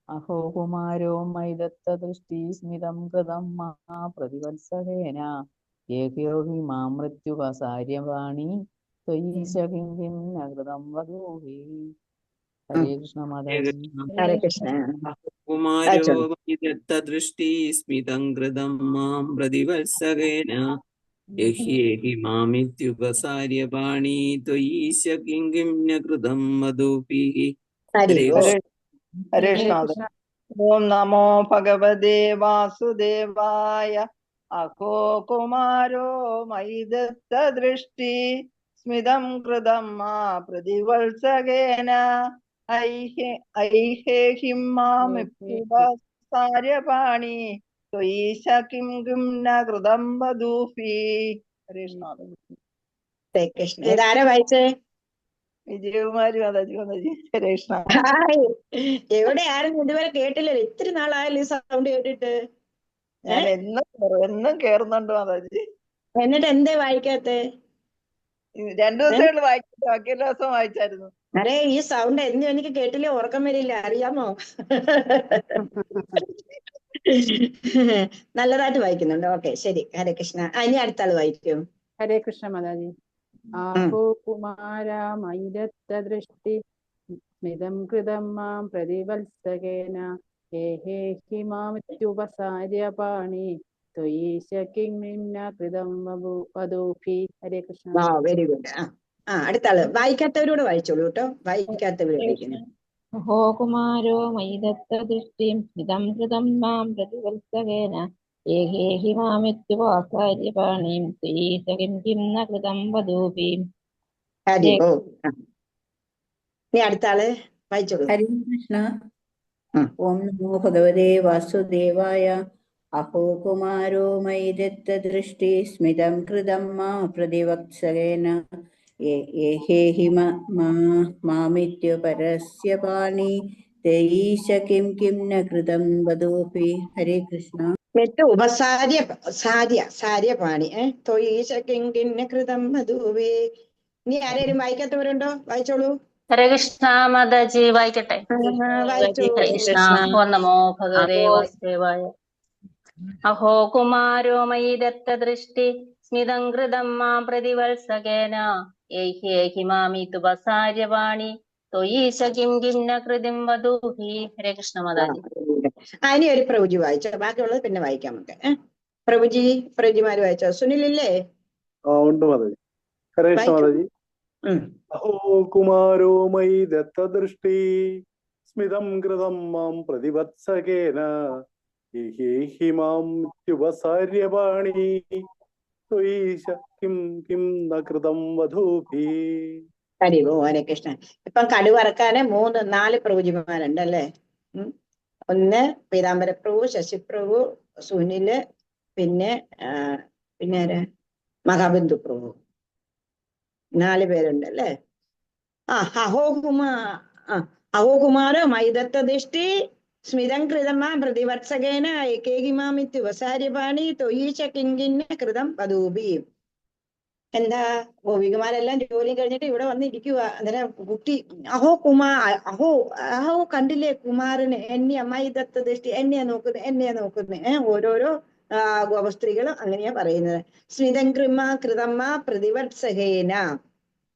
അഹോ കുമാരോ മയി ദത്തദൃഷ്ടി സ്മിതം കൃതം മാ പ്രതിവത്സകേന ഏകയോഹി മാം മൃത്യുപസാര്യപാണി ത്വയീശ കിം ന കൃതം വധൂഭി. ഹരേ കൃഷ്ണ ഹരേ മാതാജി. കൃഷ്ണ. ഹരേ കൃഷ്ണ. കുമാരോ വായിച്ചോളൂ. ദത്തദൃഷ്ടി സ്മിതം കൃതം മാം പ്രതിവത്സകേന യഹ്യേഹി മാമിത്യുപസാര്യ പാണി ത്വയീശ കിം കിം ന കൃതം മധുഭിഃ. ഹരി ഹരേ ഓം. ഹരേ ഹരേ ഹരേ കൃഷ്ണ. കൃഷ്ണ. ഓം നമോ ഭഗവതേ വാസുദേവായ. അഹോ കുമാരോ മയി ദത്തദൃഷ്ടി സ്മിതം കൃതം മാ പ്രതിവത്സകേന ഐഹേഹിം മാമിപ്യുപസാര്യപാണി ത്വയീശ കിം കിം ന കൃതം വധൂഭി. ഹരേ കൃഷ്ണ. ഹരേ കൃഷ്ണ. ഇതാരാ വായിച്ചേ? വിജയകുമാരി മാതാജി മാതാജി. ഹരേ കൃഷ്ണ. ഹായ്. എവിടെയായിരുന്നു? ഇതുവരെ കേട്ടില്ലല്ലോ. ഇത്തിരി നാളായല്ലോ ഈ സൗണ്ട് കേട്ടിട്ട്. ഞാൻ എന്നും കേറുന്നുണ്ട് മാതാജി. എന്നിട്ട് എന്തേ വായിക്കാത്തെ? രണ്ടു ദിവസമേ വായിച്ചിട്ട് ബാക്കി എല്ലാ ദിവസവും വായിച്ചായിരുന്നു. അരേ, ഈ സൗണ്ട് എന്നും എനിക്ക് കേട്ടില്ലേ ഉറക്കം വരില്ല, അറിയാമോ? നല്ലതായിട്ട് വായിക്കുന്നുണ്ട്. ഓക്കെ, ശരി. ഹരേ കൃഷ്ണ. ഇനി അടുത്ത ആള് വായിക്കും. ഹരേ കൃഷ്ണ മാതാജി. ആഹോ കുമാര മൈദത്തദൃഷ്ടി സ്മിതം കൃതം മാം പ്രതിവത്സകേന ഹേഹി മാമിത്യുപസാര്യ പാണി ത്വയീശ കിം ന കൃതം വധൂഭി. ഹരേ കൃഷ്ണ. Very good. അടുത്ത ആള്. വായിക്കാത്തവരോട് വായിച്ചോളൂ കേട്ടോ, വായിക്കാത്തവര് വായിക്കുന്നു. അഹോ കുമാരോ മയി ദത്തദൃഷ്ടിം സ്മിതം കൃതം മാം പ്രതിവത്സകേന ഏഹേഹി മാമിത്യുപസാര്യപാണിം ത്വയീശ കിം കിം ന കൃതം വധൂഭി. ഹരി ഓ. ഇനി അടുത്ത ആള് വായിച്ചോളൂ. ഹരേ കൃഷ്ണ. ഓം നമോ ഭഗവതേ വാസുദേവായ. അഹോ കുമാരോ മയി ദത്തദൃഷ്ടി സ്മിതം കൃതം മാ പ്രതിവത്സകേന ഏഹേഹി മാമിത്യുപരസ്യ പാണി ത്വയീശ കിം കിം ന കൃതം വധൂഭി. ഹരേ കൃഷ്ണ. സാര്യ പാണി ത്വയീശ കിം കിം ന കൃതം വധൂഭി. ഇനി ആരേലും വായിക്കാത്തവരുണ്ടോ? വായിച്ചോളൂ. ഹരേ കൃഷ്ണ മാതാജി. വായിക്കട്ടെ. വായിച്ചോ. ഹരേ കൃഷ്ണ. ഓം നമോ ഭഗവതേ വാസുദേവായ. അഹോ കുമാരോ മയി ദത്തദൃഷ്ടി സ്മിതം കൃതം മാം പ്രതിവത്സകേന ഏഹ്യേഹി മാമിത്യുപസാര്യപാണി ത്വയീശ കിം കിം ന കൃതിം വധൂഭി. ഹരേ കൃഷ്ണ മാതാജി. ഇനി ഒരു പ്രഭുജി വായിച്ചോ, ബാക്കിയുള്ളത് പിന്നെ വായിക്കാം നമുക്ക്. പ്രഭുജിമാര് വായിച്ചോ. സുനിലില്ലേ? ഉണ്ട് മാതാജി. ഹരേ കൃഷ്ണ മാതാജി. അഹോ കുമാരോ മയി ദത്തദൃഷ്ടി സ്മിതം കൃതം മാം പ്രതിവത്സകേന യേഹി മാമിത്യുപസാര്യപാണി ത്വയീശ കിം കിം ന കൃതം വധൂഭി. ഹരി ഓ. ഹരേ കൃഷ്ണ. ഇപ്പം കടുവറക്കാന് 4 പ്രഭുജിമാരുണ്ട് അല്ലേ? ഒന്ന് പീതാംബര പ്രഭു, ശശിപ്രഭു, സുനില്, പിന്നെ ആരാ? മഹാബന്ധു പ്രഭു. 4 പേരുണ്ട് അല്ലേ? അഹോ കുമാരോ മയി ദത്തദൃഷ്ടി സ്മിതം കൃതം മാം പ്രതിവത്സകേന ഏകേഹി മാമിത്യുപസാര്യപാണി ത്വയീശ കിം കിം ന കൃതം വധൂഭി. എന്താ, ഗോപികുമാരെല്ലാം ജോലി കഴിഞ്ഞിട്ട് ഇവിടെ വന്നിരിക്കുക. അന്നേരം കുട്ടി അഹോ കണ്ടില്ലേ കുമാരന് എന്നെയാ മയി ദത്തദൃഷ്ടി, എന്നെയാ നോക്കുന്നത്. ഓരോരോ ഗോപസ്ത്രീകളും അങ്ങനെയാ പറയുന്നത്. സ്മിതം കൃതമ്മ പ്രതിവത്സകേന.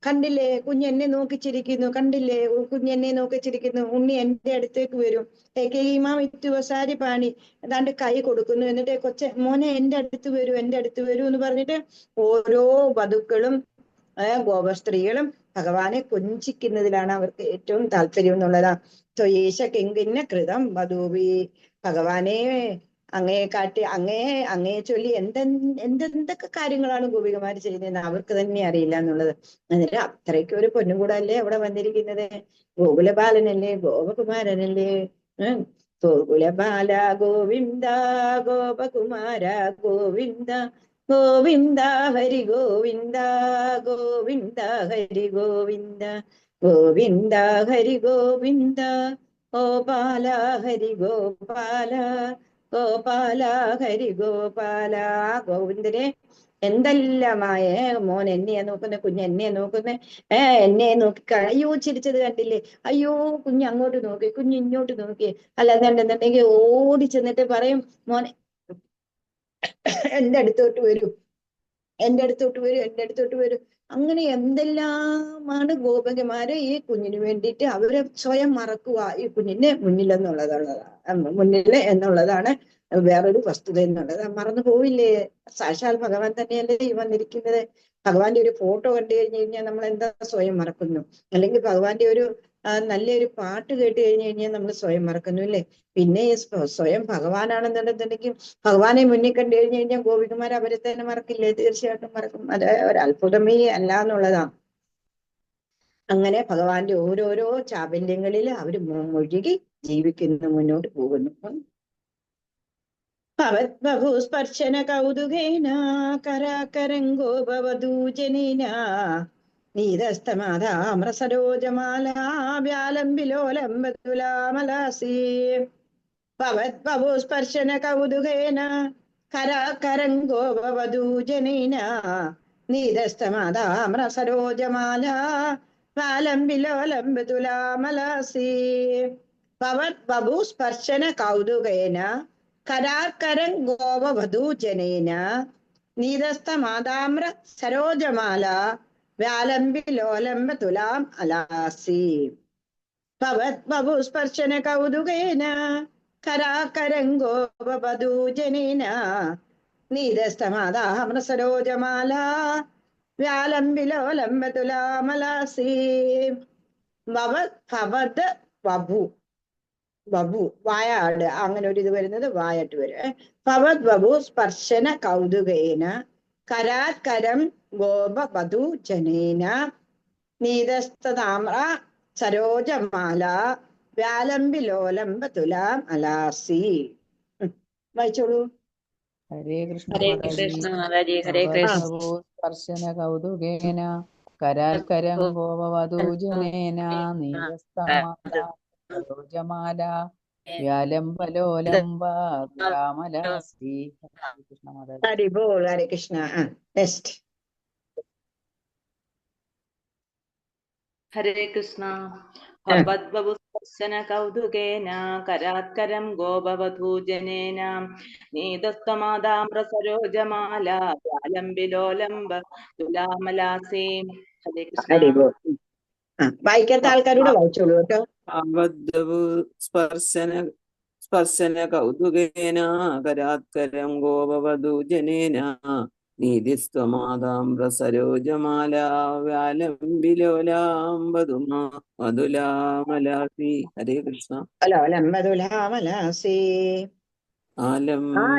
കണ്ടില്ലേ കുഞ്ഞെന്നെ നോക്കിച്ചിരിക്കുന്നു, കണ്ടില്ലേ കുഞ്ഞെന്നെ നോക്കിച്ചിരിക്കുന്നു, ഉണ്ണി എന്റെ അടുത്തേക്ക് വരും. ഏകേഹി മാമിത്യുപസാര്യപാണി. ഏതാണ്ട് കൈ കൊടുക്കുന്നു. എന്നിട്ട് മോനെ എന്റെ അടുത്ത് വരൂ എന്ന് പറഞ്ഞിട്ട് ഓരോ വധുക്കളും ഗോപസ്ത്രീകളും ഭഗവാനെ കൊഞ്ചിക്കുന്നതിലാണ് അവർക്ക് ഏറ്റവും താല്പര്യം എന്നുള്ളതാ. ത്വയീശ കിം കിം ന കൃതം വധൂഭി. ഭഗവാനെ അങ്ങയെ ചൊല്ലി എന്തൊക്കെ കാര്യങ്ങളാണ് ഗോപികമാര് ചെയ്യുന്നതെന്ന് അവർക്ക് തന്നെ അറിയില്ല എന്നുള്ളത്. എന്നിട്ട് അത്രയ്ക്ക് ഒരു പൊന്നുകൂടല്ലേ അവിടെ വന്നിരിക്കുന്നത്. ഗോകുലബാലനല്ലേ, ഗോപകുമാരനല്ലേ. ഗോകുലബാല ഗോവിന്ദ, ഗോപകുമാര ഗോവിന്ദ, ഗോവിന്ദ ഹരി ഗോവിന്ദ, ഗോവിന്ദ ഹരി ഗോവിന്ദ, ഗോവിന്ദ ഹരി ഗോവിന്ദ, ഗോപാല ഹരി ഗോപാല, ഗോപാല ഹരി ഗോപാല. ഗോവിന്ദനെ എന്തെല്ലാമായ മോൻ എന്നെയാ നോക്കുന്നത്, കുഞ്ഞ് എന്നെയാ നോക്കുന്നത്. എന്നെ നോക്കി അയ്യോ ചിരിച്ചത് കണ്ടില്ലേ, അയ്യോ കുഞ്ഞ് അങ്ങോട്ട് നോക്കി, കുഞ്ഞ് ഇങ്ങോട്ട് നോക്കി. അല്ലാന്നുണ്ടെന്നുണ്ടെങ്കിൽ ഓടി ചെന്നിട്ട് പറയും മോനെ എന്റെ അടുത്തോട്ട് വരൂ. അങ്ങനെ എന്തെല്ലാമാണ് ഗോപകമാര് ഈ കുഞ്ഞിന് വേണ്ടിയിട്ട് അവരെ സ്വയം മറക്കുക ഈ കുഞ്ഞിന്റെ മുന്നിൽ എന്നുള്ളതാണ് വേറൊരു വസ്തുത എന്നുള്ളത് മറന്നു പോവില്ലേ? സാക്ഷാൽ ഭഗവാൻ തന്നെയല്ലേ ഈ വന്നിരിക്കുന്നത്. ഭഗവാന്റെ ഒരു ഫോട്ടോ കണ്ടു കഴിഞ്ഞു കഴിഞ്ഞാൽ നമ്മൾ എന്താ സ്വയം മറക്കുന്നു. അല്ലെങ്കിൽ ഭഗവാന്റെ ഒരു നല്ലൊരു പാട്ട് കേട്ട് കഴിഞ്ഞു കഴിഞ്ഞാൽ നമ്മൾ സ്വയം മറക്കുന്നു അല്ലേ? പിന്നെ സ്വയം ഭഗവാനാണെന്നുണ്ടെന്നുണ്ടെങ്കിൽ ഭഗവാനെ മുന്നിൽ കണ്ടു കഴിഞ്ഞു കഴിഞ്ഞാൽ ഗോപികമാർ അവരെ തന്നെ മറക്കില്ലേ? തീർച്ചയായിട്ടും മറക്കും. അത് ഒരത്ഭുതമേ അല്ല എന്നുള്ളതാണ്. അങ്ങനെ ഭഗവാന്റെ ഓരോരോ ചാബല്യങ്ങളിൽ അവർ മുഴുകി ജീവിക്കുന്നു, മുന്നോട്ട് പോകുന്നു. ഭവത്ബഭൂസ്പർശന കൗതുകേന കരാകരംഗോപവധൂജനേന നീതസ്തമാധാമ്രസരോജമാലാവ്യാലംബിലോലംബതുലാമലാസി. ഭവത്ബഭൂസ്പർശന കൗതുകേന കരാകരംഗോപവധൂജനേന നീതസ്തമാധാമ്രസരോജമാലാവ്യാലംബിലോലംബതുലാമലാസി. ഭവത്ബഭൂസ്പർശന കൗതുകേന കരാകരം ഗോപവധൂജനേന നീതസ്തമാതാമ്ര സരോജമാല വ്യാലംബിലോലംബ തുലാം അലാസി. ഭവത്ബഭൂസ്പർശന കൗതുകേന കരാകരം ഗോപവധൂജനേന നീതസ്തമാതാമ്ര സരോജമാല വ്യാലംബിലോലംബ തുലാമലാസി. ഭവത് ബഭു ബബു വായാട് അങ്ങനെ ഒരു ഇത് വരുന്നത് വായാട്ട് വരും. ഭവത് ബബു സ്പർശന കൗതുകേന കരാകരം ഗോപവധൂ ജനേന നീതസ്തതാമ്ര സരോജമാല വ്യാലംബിലോലംബ തുലാം അലാസി. വായിച്ചോളൂ. ഹരേ കൃഷ്ണ ഹരേ കൃഷ്ണ മാതാജി. ഹരേ കൃഷ്ണ. സ്പർശന കൗതുകേന കരാൽക്കരം ഗോപവധൂജനേന നീതസ്തമാല വ്യാലംബലോലംബ തുലാമലാസി. ഹരേ കൃഷ്ണ മാതാജി. ഹരി ബോൾ. ഹരേ കൃഷ്ണ. നെക്സ്റ്റ്. ഹരേ കൃഷ്ണ. ഭവദ്ബഭുസ്പർശന കൗതുകേന കരാത്കരം ഗോപവധൂജനേന നീതസ്തമാതാമ്ര സരോജമാല വ്യാലംബിലോലംബ തുലാമലാസി. ഹരേ കൃഷ്ണ. ഹരി ബോൾ. വായിക്കാത്ത ആൾക്കാരോട് വായിച്ചോളൂ കേട്ടോ. സ്പർശന കൗതുകേന കരാത്കരം ഗോപവധൂജനേന നീതിസ്ത്വമാതാമ്ര സരോജമാല വ്യാലംബിലോലാംബതുലാമലാസി. ഹരേ കൃഷ്ണ. ലോലംബതുലാമലാസി.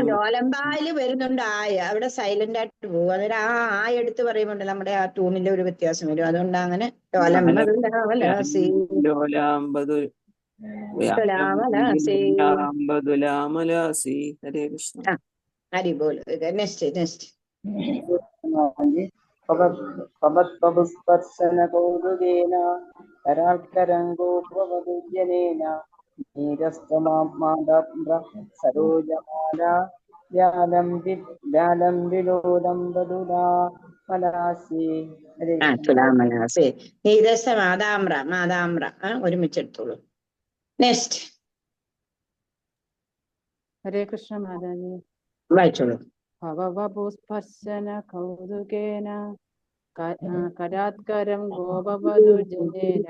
ലോലംബായില് വരുന്നുണ്ട് ആയ. അവിടെ സൈലന്റ് ആയിട്ട് പോകും. അന്നേരം ആയ എടുത്ത് പറയുമ്പോണ്ട് നമ്മുടെ ആ ട്യൂണിന്റെ ഒരു വ്യത്യാസം വരും. അതുകൊണ്ട് അങ്ങനെ ലോലംബതുലാമലാസി. ലോലാംബതുലാമലാസി. ഹരേ കൃഷ്ണ. ഹരി ബോൾ. നെക്സ്റ്റ്. ഭവത്ബഭുസ്പർശന കൗതുകേന കരാൽക്കരം ഗോപവധൂജനേന നീതസ്തമാതാമ്ര സരോജമാല വ്യാലംബിലോലംബതുലാമലാസി. തുലാമലാസി. നീതസ്ത മാതാമ്ര ഒരുമിച്ചെടുത്തോളൂ. നെക്സ്റ്റ്. ഹരേ കൃഷ്ണ മാതാജി. വായിച്ചോളൂ. ഭവഭൂസ്പർശന കൗതുകേന കരാത്കരം ഗോപവധൂജനേന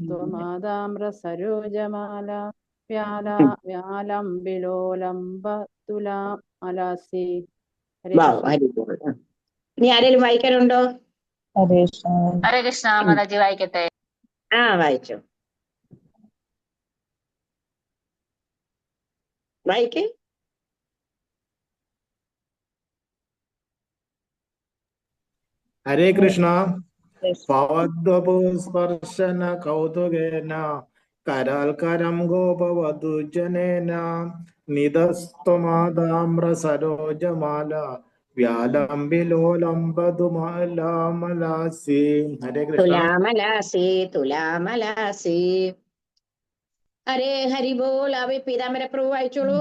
ത്വമാതാമ്ര സരോജമാല വ്യാലംബിലോലംബ തുലാം അലാസി. ഇനി ആരെങ്കിലും വായിക്കാനുണ്ടോ? ഹരേ കൃഷ്ണ മാതാജി. വായിക്കട്ടെ. വായിച്ചോ. വായിക്കേ. ഹരേ കൃഷ്ണ. ഭവദ്ബഭുസ്പർശന കൗതുകേന കരാൽക്കരം ഗോപവധൂജനേന നിതസ്ത്വമാതാമ്ര സരോജമാല വ്യാലംബിലോലംബതുലാമലാസി. ഹരേ കൃഷ്ണ. തുലാമലാസി. ഹരി ബോൾ. അവ പീതാംബര പ്രഭു വായിച്ചോളൂ.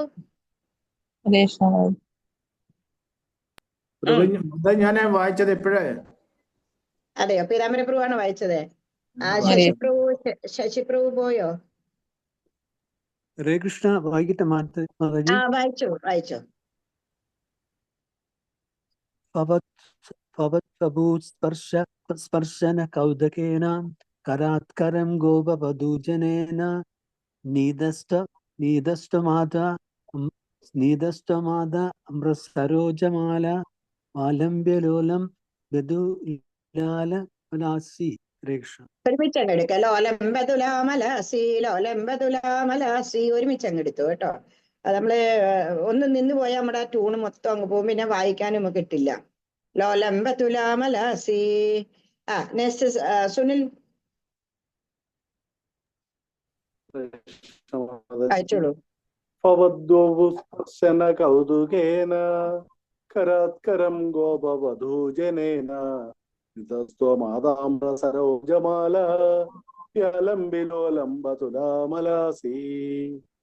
ഞാൻ വായിച്ചത് എപ്പോഴേ? അതെയോ? പീതാംബര പ്രഭു ആണ് വായിച്ചത്. ശശിപ്രഭു പോയോ? ഹരേ കൃഷ്ണ. വായിക്കട്ടെ മാതാജി. വായിച്ചോ. സ്പർശന കൗതുകേന കരാത്കരം ഗോപവധൂജനേന നീതസ്തമാതാ സ്നീതസ്ത്വമാദ അമ്രസരോജമാല ആലംബ്യലോലം ബദുലാല ലാസി. ഹരേ കൃഷ്ണ. ഒരുമിച്ച് അങ്ങ് എടുക്കുക. ലോലംബതുലാമലാസി ലോലംബതുലാമലാസി ഒരുമിച്ച് അങ്ങ് എടുത്തു കേട്ടോ. അത് നമ്മള് ഒന്ന് നിന്ന് പോയാൽ നമ്മുടെ ആ ട്യൂണ് മൊത്തം അങ്ങ് പോകും, പിന്നെ വായിക്കാനും നമുക്ക് കിട്ടില്ല. ലോലംബതുലാമലാസി. നെക്സ്റ്റ് സുനിൽ അയച്ചോളൂ. ഭവദ്വപുസ്പർശന കൗതുകേന കരാത്കരം ഗോപവധൂജനേന നിതസ്ത്വമാതാമ്ര സരോജമാല യാലംബിലോലംബതുലാമലാസി.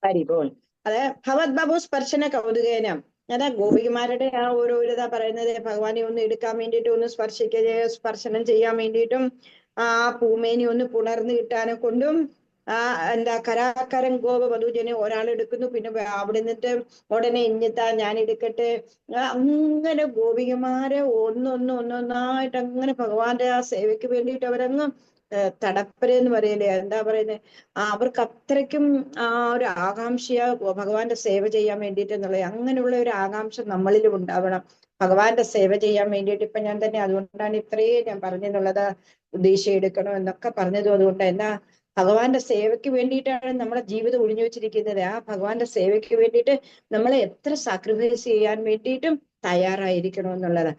പരിപോൾ. അത് ഭവത് ബാബു സ്പർശന കൗതുകേന. അതാ ഗോപികമാരുടെ ആ ഓരോ ഇതാ പറയുന്നത്, ഭഗവാനെ ഒന്ന് എടുക്കാൻ വേണ്ടിയിട്ട്, ഒന്ന് സ്പർശനം ചെയ്യാൻ വേണ്ടിയിട്ടും ആ പൂമേനി ഒന്ന് പുണർന്ന് കിട്ടാനെ കൊണ്ടും എന്താ കരാക്കരം ഗോപ വധൂജനെ ഒരാൾ എടുക്കുന്നു, പിന്നെ അവിടെ നിന്നിട്ട് ഉടനെ ഇഞ്ഞിത്താ ഞാൻ എടുക്കട്ടെ. അങ്ങനെ ഗോപികമാരെ ഒന്നൊന്നായിട്ട് അങ്ങനെ ഭഗവാന്റെ ആ സേവയ്ക്ക് വേണ്ടിയിട്ട് അവരങ്ങ് തടപ്പര എന്ന് പറയലേ, എന്താ പറയുന്നത്, അവർക്ക് അത്രയ്ക്കും ആ ഒരു ആകാംക്ഷയാ ഭഗവാന്റെ സേവ ചെയ്യാൻ വേണ്ടിയിട്ട് എന്നുള്ളത്. അങ്ങനെയുള്ള ഒരു ആകാംക്ഷ നമ്മളിലും ഉണ്ടാവണം ഭഗവാന്റെ സേവ ചെയ്യാൻ വേണ്ടിയിട്ട്. ഇപ്പൊ ഞാൻ തന്നെ അതുകൊണ്ടാണ് ഇത്രയും ഞാൻ പറഞ്ഞെന്നുള്ളത്, ഉദ്ദേശം എടുക്കണം എന്നൊക്കെ പറഞ്ഞതും അതുകൊണ്ട്. എന്നാ ഭഗവാന്റെ സേവയ്ക്ക് വേണ്ടിയിട്ടാണ് നമ്മുടെ ജീവിതം ഒഴിഞ്ഞു വെച്ചിരിക്കുന്നത്. ആ ഭഗവാന്റെ സേവയ്ക്ക് വേണ്ടിയിട്ട് നമ്മളെ എത്ര സാക്രിഫൈസ് ചെയ്യാൻ വേണ്ടിയിട്ടും തയ്യാറായിരിക്കണം എന്നുള്ളതാണ്.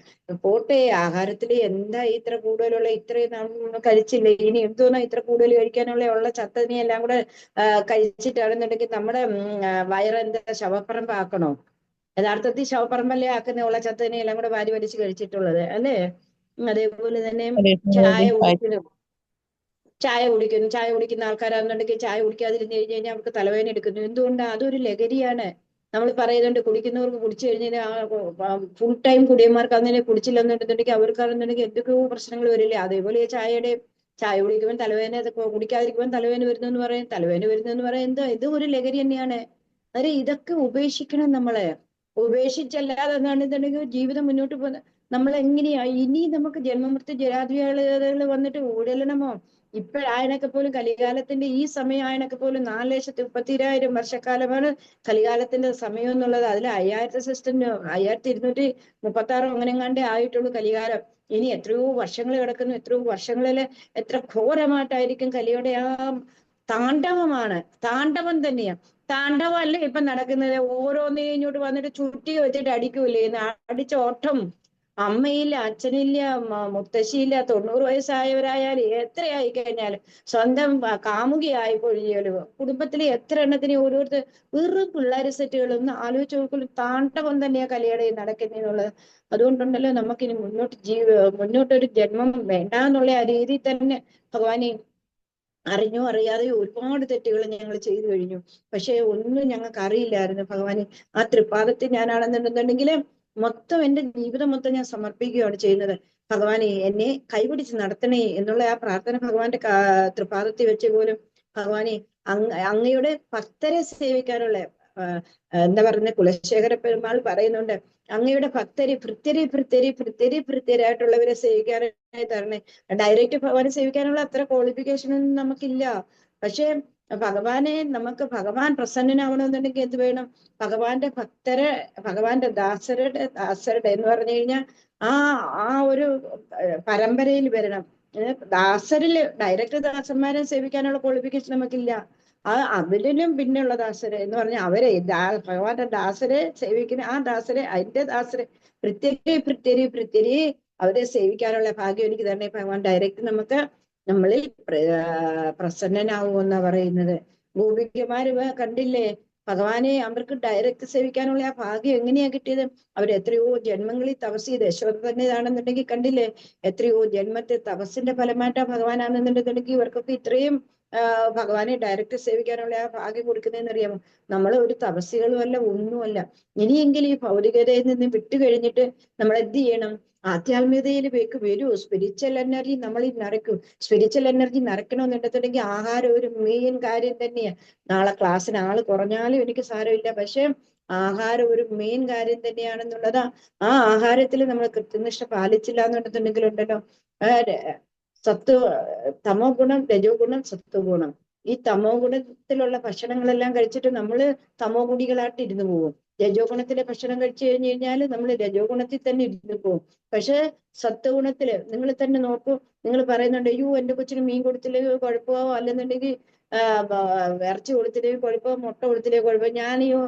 പോട്ടെ, ആഹാരത്തിൽ എന്താ ഇത്ര കൂടുതലുള്ള, ഇത്രയും നമ്മൾ കഴിച്ചില്ല, ഇനി എന്തോന്നാ ഇത്ര കൂടുതൽ കഴിക്കാനുള്ള ചത്തനെ എല്ലാം കൂടെ കഴിച്ചിട്ടാണെന്നുണ്ടെങ്കിൽ നമ്മുടെ വയറെന്താ ശവപ്പറമ്പാക്കണോ? യഥാർത്ഥത്തിൽ ശവപ്പറമ്പല്ലേ ആക്കുന്ന ഉള്ള ചത്തനെ എല്ലാം കൂടെ വാരി വലിച്ച് കഴിച്ചിട്ടുള്ളത് അല്ലേ? അതേപോലെ തന്നെ ചായ കുടിക്കുന്ന ആൾക്കാരാണെന്നുണ്ടെങ്കിൽ ചായ കുടിക്കാതിരുന്ന് കഴിഞ്ഞ് കഴിഞ്ഞാൽ അവർക്ക് തലവേദന എടുക്കുന്നു. എന്തുകൊണ്ടാണ്? അതൊരു ലഹരിയാണ്. നമ്മൾ പറയുന്നുണ്ട് കുടിക്കുന്നവർക്ക് കുടിച്ചു കഴിഞ്ഞാൽ ഫുൾ ടൈം കുടിയന്മാർക്ക് അങ്ങനെ കുടിച്ചില്ലെന്നുണ്ടെന്നുണ്ടെങ്കിൽ അവർക്കാണെന്നുണ്ടെങ്കിൽ എന്തൊക്കെയോ പ്രശ്നങ്ങൾ വരില്ലേ? അതേപോലെ ചായ കുടിക്കുമ്പോൾ തലവേദന, കുടിക്കാതിരിക്കുമ്പോൾ തലവേദന വരുന്നു എന്ന് പറയും, തലവേദന വരുന്നു എന്ന് പറയാം. ഇത് ഒരു ലഹരി തന്നെയാണ്. അതായത് ഇതൊക്കെ ഉപേക്ഷിക്കണം നമ്മള്. ഉപേക്ഷിച്ചല്ലാതെ എന്താണെന്നുണ്ടെങ്കിൽ ജീവിതം മുന്നോട്ട് പോകുന്ന നമ്മൾ എങ്ങനെയാ ഇനി നമുക്ക് ജന്മമൃത്യു ജരാദികൾ വന്നിട്ട് ഊഴലണമോ? ഇപ്പോഴായനൊക്കെ പോലും കലികാലത്തിന്റെ ഈ സമയം ആയനൊക്കെ പോലും 4,30,000 വർഷക്കാലമാണ് കലികാലത്തിന്റെ സമയം എന്നുള്ളത്. അതിൽ 5,236 അങ്ങനെങ്ങാണ്ടേ ആയിട്ടുള്ളൂ കലികാലം. ഇനി എത്രയോ വർഷങ്ങൾ കിടക്കുന്നു. എത്രയോ വർഷങ്ങളില് എത്ര ഘോരമായിട്ടായിരിക്കും കലിയുടെ ആ താണ്ഡവം തന്നെയാ. താണ്ഡവമല്ലേ ഇപ്പൊ നടക്കുന്നത്? ഓരോന്നേ ഇങ്ങോട്ട് വന്നിട്ട് ചുറ്റി വെച്ചിട്ട് അടിക്കൂലേ? അടിച്ച ഓട്ടം. അമ്മയില്ല, അച്ഛനില്ല, മുത്തശ്ശിയില്ല, 90 വയസ്സായവരായാലും എത്രയായി കഴിഞ്ഞാലും സ്വന്തം കാമുകിയായി പൊഴിയാലും കുടുംബത്തിലെ എത്ര എണ്ണത്തിന് ഓരോരുത്തർ വെറും പിള്ളേര് സെറ്റുകൾ ഒന്ന് ആലോചിച്ച് നോക്കുമ്പോൾ താണ്ഡവം തന്നെയാ കലിയുടെ നടക്കുന്നുള്ളത്. അതുകൊണ്ടുണ്ടല്ലോ നമുക്കിനി മുന്നോട്ടൊരു ജന്മം വേണ്ട എന്നുള്ള ആ രീതിയിൽ തന്നെ ഭഗവാനെ അറിഞ്ഞോ അറിയാതെയോ ഒരുപാട് തെറ്റുകൾ ഞങ്ങൾ ചെയ്തു കഴിഞ്ഞു. പക്ഷെ ഒന്നും ഞങ്ങൾക്ക് അറിയില്ലായിരുന്നു ഭഗവാനെ. ആ തൃപ്പാദത്തിൽ ഞാനാണെന്നുണ്ടെന്നുണ്ടെങ്കിൽ മൊത്തം എന്റെ ജീവിതം മൊത്തം ഞാൻ സമർപ്പിക്കുകയാണ് ചെയ്യുന്നത്. ഭഗവാനെ എന്നെ കൈപിടിച്ച് നടത്തണേ എന്നുള്ള ആ പ്രാർത്ഥന ഭഗവാന്റെ തൃപ്പാദത്തിൽ വെച്ച് പോലും ഭഗവാനെ അങ്ങയുടെ ഭക്തരെ സേവിക്കാനുള്ള എന്താ പറയുന്നത്, കുലശേഖര പെരുമാൾ പറയുന്നുണ്ട്, അങ്ങയുടെ ഭക്തരെ ഭൃത്യരായിട്ടുള്ളവരെ സേവിക്കാനായി തരണേ. ഡയറക്റ്റ് ഭഗവാനെ സേവിക്കാനുള്ള അത്ര ക്വാളിഫിക്കേഷൻ ഒന്നും നമുക്കില്ല. പക്ഷെ ഭഗവാൻ പ്രസന്നനാവണമെന്നുണ്ടെങ്കിൽ എന്ത് വേണം? ഭഗവാന്റെ ഭഗവാന്റെ ദാസരുടെ എന്ന് പറഞ്ഞു കഴിഞ്ഞാൽ ആ ഒരു പരമ്പരയിൽ വരണം. ദാസരില് ഡയറക്റ്റ് ദാസന്മാരെ സേവിക്കാനുള്ള ക്വാളിഫിക്കേഷൻ നമുക്കില്ല. അവരിലും പിന്നെയുള്ള ദാസര് എന്ന് പറഞ്ഞാൽ അവരെ ഭഗവാന്റെ ദാസരെ സേവിക്കുന്ന ആ ദാസരെ അതിന്റെ ദാസരെ ഭൃത്യരി അവരെ സേവിക്കാനുള്ള ഭാഗ്യം എനിക്ക് തന്നെ ഭഗവാൻ ഡയറക്റ്റ് നമ്മളിൽ പ്രസന്നനാവുമെന്നാ പറയുന്നത്. ഗോപികമാര് കണ്ടില്ലേ ഭഗവാനെ അവർക്ക് ഡയറക്റ്റ് സേവിക്കാനുള്ള ആ ഭാഗ്യം എങ്ങനെയാ കിട്ടിയത്? അവരെത്രയോ ജന്മങ്ങളിൽ തപസ് ചെയ്ത്, യശോദ തന്നെയാണെന്നുണ്ടെങ്കിൽ കണ്ടില്ലേ എത്രയോ ജന്മത്തെ തപസ്സിന്റെ ഫലമായിട്ടാ ഭഗവാനാണെന്നുണ്ടെന്നുണ്ടെങ്കിൽ ഇവർക്കൊക്കെ ഇത്രയും ഭഗവാനെ ഡയറക്റ്റ് സേവിക്കാനുള്ള ആ ഭാഗ്യം കൊടുക്കുന്നതെന്ന് അറിയാമോ? നമ്മൾ ഒരു തപസ്സികളും അല്ല, ഒന്നുമല്ല. ഇനിയെങ്കിലും ഈ ഭൗതികതയിൽ നിന്ന് വിട്ടുകഴിഞ്ഞിട്ട് നമ്മൾ എന്ത് ചെയ്യണം? ആധ്യാത്മികതയിലേക്ക് വരൂ. സ്പിരിച്വൽ എനർജി നമ്മളിൽ നിറയ്ക്കൂ. സ്പിരിച്വൽ എനർജി നിറയ്ക്കണമെന്നുണ്ടെന്നുണ്ടെങ്കിൽ ആഹാരം ഒരു മെയിൻ കാര്യം തന്നെയാണ്. നാളെ ക്ലാസ്സിന് ആള് കുറഞ്ഞാലും എനിക്ക് സാരമില്ല, പക്ഷെ ആഹാരം ഒരു മെയിൻ കാര്യം തന്നെയാണെന്നുള്ളതാ. ആ ആഹാരത്തിൽ നമ്മൾ കൃത്യനിഷ്ഠ പാലിച്ചില്ല എന്നുണ്ടെന്നുണ്ടെങ്കിൽ ഉണ്ടല്ലോ തമോ ഗുണം, രജോ ഗുണം, സത്വ ഗുണം. ഈ തമോ ഗുണത്തിലുള്ള ഭക്ഷണങ്ങളെല്ലാം കഴിച്ചിട്ട് നമ്മള് തമോ ഗുണികളായിട്ട് ഇരുന്ന് പോകും. രജോ ഗുണത്തിലെ ഭക്ഷണം കഴിച്ചു കഴിഞ്ഞു കഴിഞ്ഞാൽ നമ്മൾ രജോ ഗുണത്തിൽ തന്നെ ഇരുന്ന് പോകും. പക്ഷെ സത്വഗുണത്തില് നിങ്ങൾ തന്നെ നോക്കൂ, നിങ്ങൾ പറയുന്നുണ്ട് അയ്യോ എന്റെ കൊച്ചിന് മീൻ കൊടുത്തില്ലെങ്കിൽ കുഴപ്പമോ, അല്ലെന്നുണ്ടെങ്കിൽ ഇറച്ചി കൊടുത്തില്ലെങ്കിൽ കുഴപ്പമോ, മുട്ട കൊടുത്തില്ലെങ്കിൽ കുഴപ്പമോ. ഞാനിയോ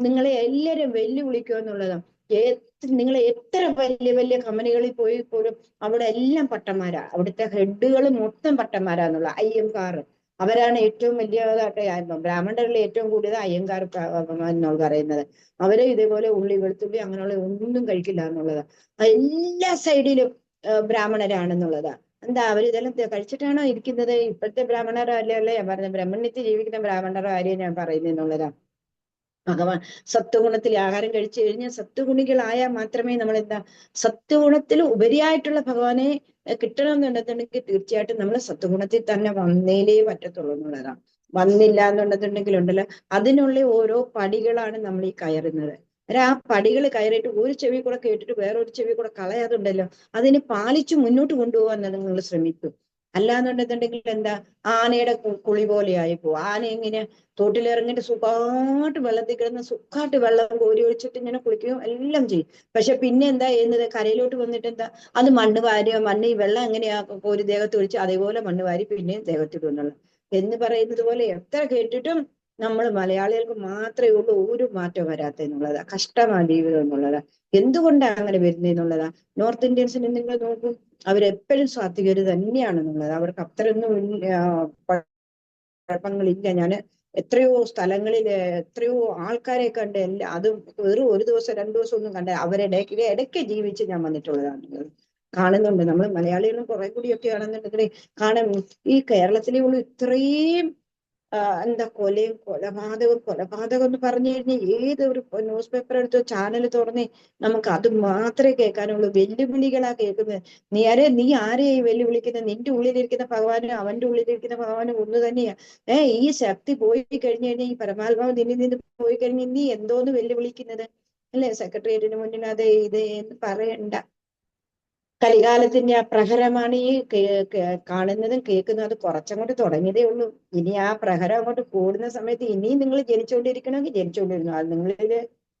നിങ്ങളെ എല്ലാരും വെല്ലുവിളിക്കുക എന്നുള്ളതാണ്. നിങ്ങൾ എത്ര വലിയ വലിയ കമ്പനികളിൽ പോയി പോലും അവിടെ എല്ലാം പട്ടന്മാരാ, അവിടുത്തെ ഹെഡുകൾ മൊത്തം പട്ടന്മാരാന്നുള്ള അയ്യങ്കാർ. അവരാണ് ഏറ്റവും വലിയതായിട്ട് ബ്രാഹ്മണരിൽ ഏറ്റവും കൂടുതൽ അയ്യങ്കാർ എന്ന് പറയുന്നത്. അവരെ ഇതേപോലെ ഉള്ളി വെളുത്തുള്ളി അങ്ങനെയുള്ള ഒന്നും കഴിക്കില്ല എന്നുള്ളതാ. എല്ലാ സൈഡിലും ബ്രാഹ്മണരാണെന്നുള്ളതാ. എന്താ അവരിതെല്ലാം കഴിച്ചിട്ടാണോ ഇരിക്കുന്നത്? ഇപ്പോഴത്തെ ബ്രാഹ്മണരോ അല്ലേ ഞാൻ പറഞ്ഞത്, ബ്രഹ്മണ്യത്തിൽ ജീവിക്കുന്ന ബ്രാഹ്മണരോ ആരെയും ഞാൻ പറയുന്നതെന്നുള്ളതാ. ഭഗവാൻ സത്വഗുണത്തിൽ ആഹാരം കഴിച്ചു കഴിഞ്ഞാൽ സത്വഗുണികളായാൽ മാത്രമേ നമ്മൾ എന്താ സത്വഗുണത്തിൽ ഉപരിയായിട്ടുള്ള ഭഗവാനെ കിട്ടണമെന്നുണ്ടെന്നുണ്ടെങ്കിൽ തീർച്ചയായിട്ടും നമ്മൾ സത്വഗുണത്തിൽ തന്നെ വന്നേലേ പറ്റത്തുള്ളൂ എന്നുള്ളതാണ്. വന്നില്ല എന്നുണ്ടെന്നുണ്ടെങ്കിൽ ഉണ്ടല്ലോ അതിനുള്ള ഓരോ പടികളാണ് നമ്മൾ ഈ കയറുന്നത്. ആ പടികൾ കയറിയിട്ട് ഒരു ചെവി കൂടെ കേട്ടിട്ട് വേറൊരു ചെവി കൂടെ കളയാതുണ്ടല്ലോ, അതിനെ പാലിച്ചു മുന്നോട്ട് കൊണ്ടുപോകാൻ നിങ്ങൾ ശ്രമിക്കും. അല്ലാന്നുണ്ടെന്നുണ്ടെങ്കിൽ എന്താ ആനയുടെ കുളി പോലെ ആയിപ്പോ. ആന എങ്ങനെ തോട്ടിലിറങ്ങിയിട്ട് സുഖമായിട്ട് വെള്ളത്തിൽ കിടന്ന് സുഖമായിട്ട് വെള്ളം കോരി ഒഴിച്ചിട്ട് ഇങ്ങനെ കുളിക്കുകയും എല്ലാം ചെയ്യും. പക്ഷെ പിന്നെ എന്താ ചെയ്യുന്നത്, കരയിലോട്ട് വന്നിട്ട് എന്താ അത് മണ്ണ് വാരി ഈ വെള്ളം എങ്ങനെയാ കോരി ദേഹത്ത് ഒഴിച്ച് അതേപോലെ മണ്ണ് വാരി പിന്നെയും ദേഹത്തിടുന്നുള്ളു എന്ന് പറയുന്നത് പോലെ എത്ര കേട്ടിട്ടും നമ്മൾ മലയാളികൾക്ക് മാത്രമേ ഉള്ളൂ ഒരു മാറ്റം വരാത്ത എന്നുള്ളതാ. കഷ്ടമാണ് ജീവിതം എന്നുള്ളതാ. എന്തുകൊണ്ടാണ് അങ്ങനെ വരുന്നതെന്നുള്ളതാ. നോർത്ത് ഇന്ത്യൻസിനെ നിങ്ങൾ നോക്കൂ, അവരെപ്പോഴും സാത്വികര് തന്നെയാണെന്നുള്ളത്. അവർക്ക് അത്രയൊന്നും കുഴപ്പങ്ങളില്ല. ഞാൻ എത്രയോ സ്ഥലങ്ങളിൽ എത്രയോ ആൾക്കാരെ കണ്ട് അത് വെറും ഒരു ദിവസം 2 ദിവസം ഒന്നും കണ്ട ഇടയ്ക്ക് ജീവിച്ച് ഞാൻ വന്നിട്ടുള്ളതാണ്. കാണുന്നുണ്ട് നമ്മൾ മലയാളികളും കുറെ കൂടിയൊക്കെ ആണെന്നുണ്ടെങ്കിൽ കാണാൻ ഈ കേരളത്തിലേ ഉള്ളൂ ഇത്രയും എന്താ കൊലപാതകം എന്ന് പറഞ്ഞു കഴിഞ്ഞാൽ ഏതൊരു ന്യൂസ് പേപ്പർ എടുത്തോ ചാനൽ തുറന്നേ നമുക്ക് അത് മാത്രമേ കേൾക്കാനുള്ളൂ. വെല്ലുവിളികളാ കേൾക്കുന്നത്. നീ ആരെയാ വെല്ലുവിളിക്കുന്നത്? നിന്റെ ഉള്ളിലിരിക്കുന്ന ഭഗവാനും അവന്റെ ഉള്ളിലിരിക്കുന്ന ഭഗവാനും ഒന്ന് തന്നെയാ. ഈ ശക്തി പോയി കഴിഞ്ഞു കഴിഞ്ഞാൽ, ഈ പരമാത്മാവ് നിന്നിൽ നിന്ന് പോയി കഴിഞ്ഞാൽ നീ എന്തോന്ന് വെല്ലുവിളിക്കുന്നത് അല്ലെ? സെക്രട്ടേറിയറ്റിന് മുന്നിൽ അതെ ഇത് എന്ന് പറയണ്ട. കലികാലത്തിന്റെ ആ പ്രഹരമാണ് ഈ കാണുന്നതും കേൾക്കുന്നതും. അത് കുറച്ചങ്ങോട്ട് തുടങ്ങിയതേ ഉള്ളൂ. ഇനി ആ പ്രഹരം അങ്ങോട്ട് കൂടുന്ന സമയത്ത് ഇനിയും നിങ്ങൾ ജനിച്ചുകൊണ്ടിരിക്കണമെങ്കിൽ ജനിച്ചുകൊണ്ടിരുന്നു. അത് നിങ്ങളിൽ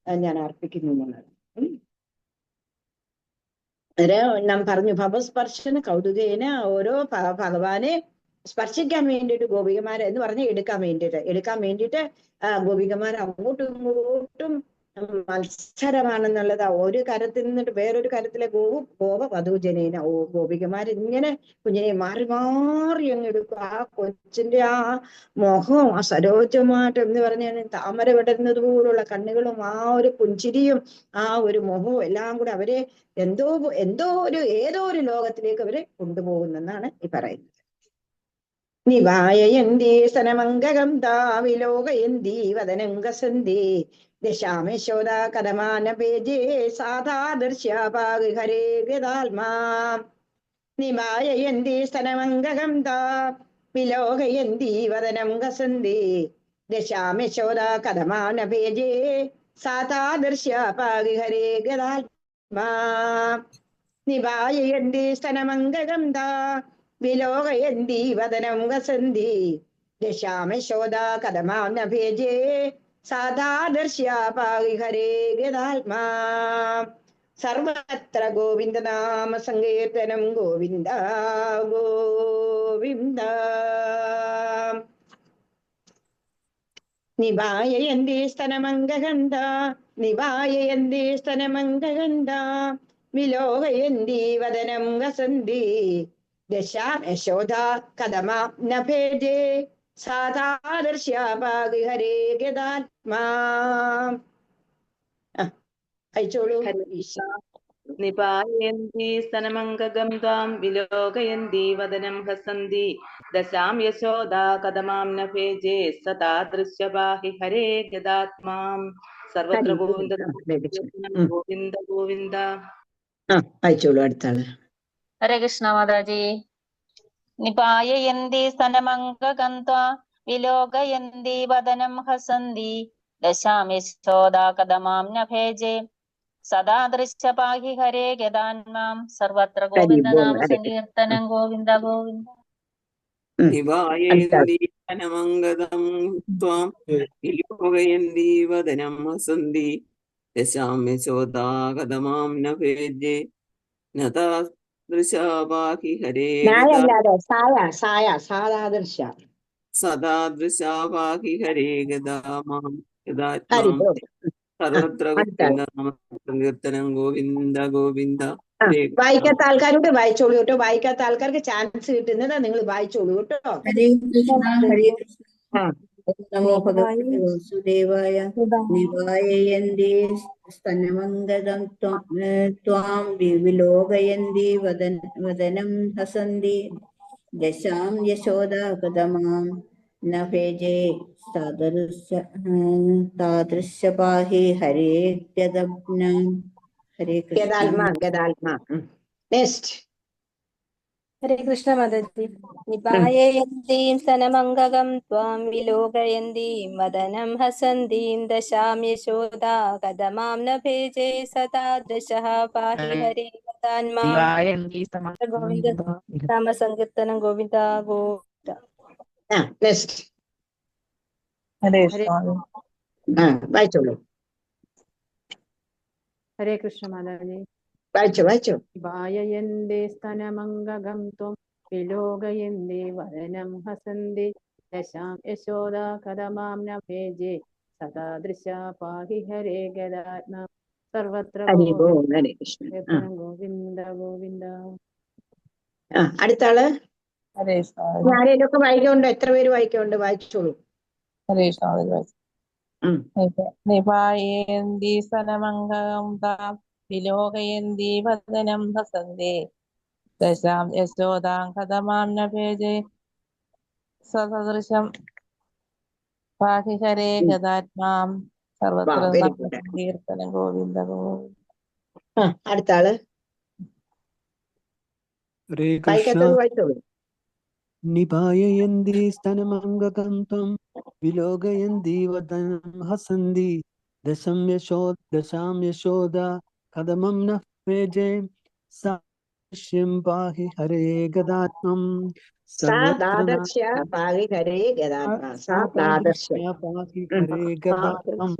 ഞാൻ അർപ്പിക്കുന്നു എന്നുള്ളത്. നാം പറഞ്ഞു ഭവസ്പർശന കൗതുകേന ഓരോ ഭഗവാനെ സ്പർശിക്കാൻ വേണ്ടിയിട്ട് ഗോപികമാരെ എന്ന് പറഞ്ഞ് എടുക്കാൻ വേണ്ടിയിട്ട് ഗോപികമാർ അങ്ങോട്ടും ഇങ്ങോട്ടും മത്സരമാണെന്നുള്ളതാ. ഒരു കരത്തിൽ നിന്നിട്ട് വേറൊരു കരത്തിലെ ഗോപ വധൂജനേന ഗോപികമാർ ഇങ്ങനെ കുഞ്ഞിനെ മാറി മാറി അങ്ങ് എടുക്കും. ആ കൊച്ചിന്റെ ആ മുഖവും ആ സരോജമായിട്ട് എന്ന് പറഞ്ഞാൽ താമര വിടരുന്നത് പോലുള്ള കണ്ണുകളും ആ ഒരു പുഞ്ചിരിയും ആ ഒരു മുഖവും എല്ലാം കൂടെ അവരെ ഏതോ ഒരു ലോകത്തിലേക്ക് അവരെ കൊണ്ടുപോകുന്നെന്നാണ് ഈ പറയുന്നത്. നിവായയന്തി സനമംഗകം താവിലോകയന്തി വദനംഗസന്തി ദശാമേശോദ കഥമാനപേജേ സാധാദർശ്യാപാഹരേ ഗതാത്മാ. നിവായയന്തി സനമംഗകം താവിലോകയന്തി വദനം ഗസന്തി ദശാമേശോദ കഥമാനപേജേ സാധാദർശ്യാപാഹരേ ഗതാത്മാ. നിവായയന്തി സ്തനമംഗകം വിലോകയന്തി വദനം ഗസന്തി ദശാമശോദ കഥമാനഭേജേ സാധാദർശ്യാപാഹരേ ഗതാത്മാ. സർവത്ര ഗോവിന്ദനാമ സങ്കീർത്തനം ഗോവിന്ദ ഗോവിന്ദ. നിവായയന്തി സ്തനമംഗകന്ത നിവായയന്തി സ്തനമംഗകന്ത വിലോകയന്തി വദനം ഗസന്തി ദശാമശോധ കഥമാനഭേജേ സാധാദർശ്യാപാഹരേ ഗതാത്മാ. അയച്ചോളൂ. നിപായന്തി സ്തനമംഗകം ത്വാം വിലോകയന്തി വദനം ഹസന്തി ദശാം യശോദാ കഥമാം ന ഭേജേ സതാദൃശ്യപാഹി ഹരേ ഗതാത്മാം. സർവത്ര ഗോവിന്ദ ഗോവിന്ദ ഗോവിന്ദ. അയച്ചോളൂ അടുത്താള്. ഹരേ കൃഷ്ണ മാതാജി. നിപായയന്തി സ്തനമംഗകം ത്വാം വിലോകയന്തി വദനം ഹസന്തി ദശാം യശോദാ കഥമാം ന ഭേജേ സദാ ദൃശ്യപാഹി ഹരേ ഗതാത്മാം. സർവത്ര ഗോവിന്ദ നാമ സങ്കീർത്തനം ഗോവിന്ദ ഗോവിന്ദ. നിവായയന്തി സനമംഗകം ത്വാം വിലോകയന്തി വദനം ഹസന്തി യശാം യശോദാ കഥമാം ന ഭേജേ ന താദൃശാ പാഹി ഹരേ ഗദാ നായല്ലാതെ സായ സായ സാദാദർശ. സദാദൃശാ പാഹി ഹരേ ഗദാമാം ഹരി യദാത്മാം ബോൾ. സർവത്ര അടുത്ത ഗോവിന്ദ നാമ സങ്കീർത്തനം ഗോവിന്ദ ഗോവിന്ദ ഹരേ കൃഷ്ണ. വായിക്കാത്ത ആൾക്കാരോട് വായിച്ചോളൂ കേട്ടോ. വായിക്കാത്ത ആൾക്കാർക്ക് ചാൻസ് കിട്ടുന്നത് നിങ്ങൾ വായിച്ചോളൂ കേട്ടോ. ഹരേ കൃഷ്ണ ഹരേ കൃഷ്ണ. ആ നമോ ഭഗവതേ വാസുദേവായ. നിവായയന്തി സ്തനമംഗദം ത്വാം വിലോകയന്തി വദനം ഹസന്തി ദശാം യശോദാ കഥമാം ന ഭേജേ താദൃശ പാഹി ഹരേ ഗദാത്മാ. ഹരേ കൃഷ്ണ. ഗദാത്മാ. നെക്സ്റ്റ്. ഹരേ കൃഷ്ണ മാതാജി. നിപായയന്തീം സനമംഗകം ത്വാം വിലോകയന്തീം വദനം ഹസന്തീം ദശാം യശോദാ കഥമാം ന ഭേജേ സതാദൃശഃ പാഹി ഹരേ ഗദാത്മാ. ഗോവിന്ദ നാമ സങ്കീർത്തനം ഗോവിന്ദ ഗോവിന്ദ. നെക്സ്റ്റ്. ഹരേ ഹരേ വായിച്ചോളൂ. ഹരേ കൃഷ്ണ മാതാജി. വായിച്ചോ. വായയന്തേ സ്തനമംഗകം ത്വം വിലോകയന്തേ വദനം ഹസന്തി ദശാം യശോദാ കഥമാം ന ഭേജേ സദാദൃശാ പാഹി ഹരേ ഗദാത്മാ. സർവത്ര ഹരി ബോൾ. ഹരേ കൃഷ്ണ. കീർത്തനം ഗോവിന്ദ ഗോവിന്ദ. അടുത്ത ആള് ഹരേ ആരെയൊക്കെ വായിക്കുന്നുണ്ട്? എത്ര പേര് വായിക്കുന്നുണ്ട്? വായിച്ചോളൂ. ഹരേ ഉം. നിപായന്തി സനമംഗം താം വിലോകയന്തി വദനം ഹസന്തി ദശാം യശോദാം കഥമാം ന ഭേജേ സദൃശം പാഹി ഹരേ ഗദാത്മാം. സർവത്ര very good. സങ്കീർത്തനം ഗോവിന്ദ ഗോവിന്ദ. അടുത്ത ആള് ഹരേ കൃഷ്ണ. വായിക്കാത്തത് വായിച്ചോളൂ. നിപായയന്തി സ്തനമംഗകം ത്വം വിലോകയന്തി വദനം ഹസന്തി ദശാം യശോദാ കഥമം ന ഭേജേ സാദൃശ്യം പാഹി ഹരേ ഗദാത്മം. സാദാദർശ പാഹി ഹരേ ഗദാത്മാ. സാദാദർശ. പാഹി ഹരേ ഗദാത്മം.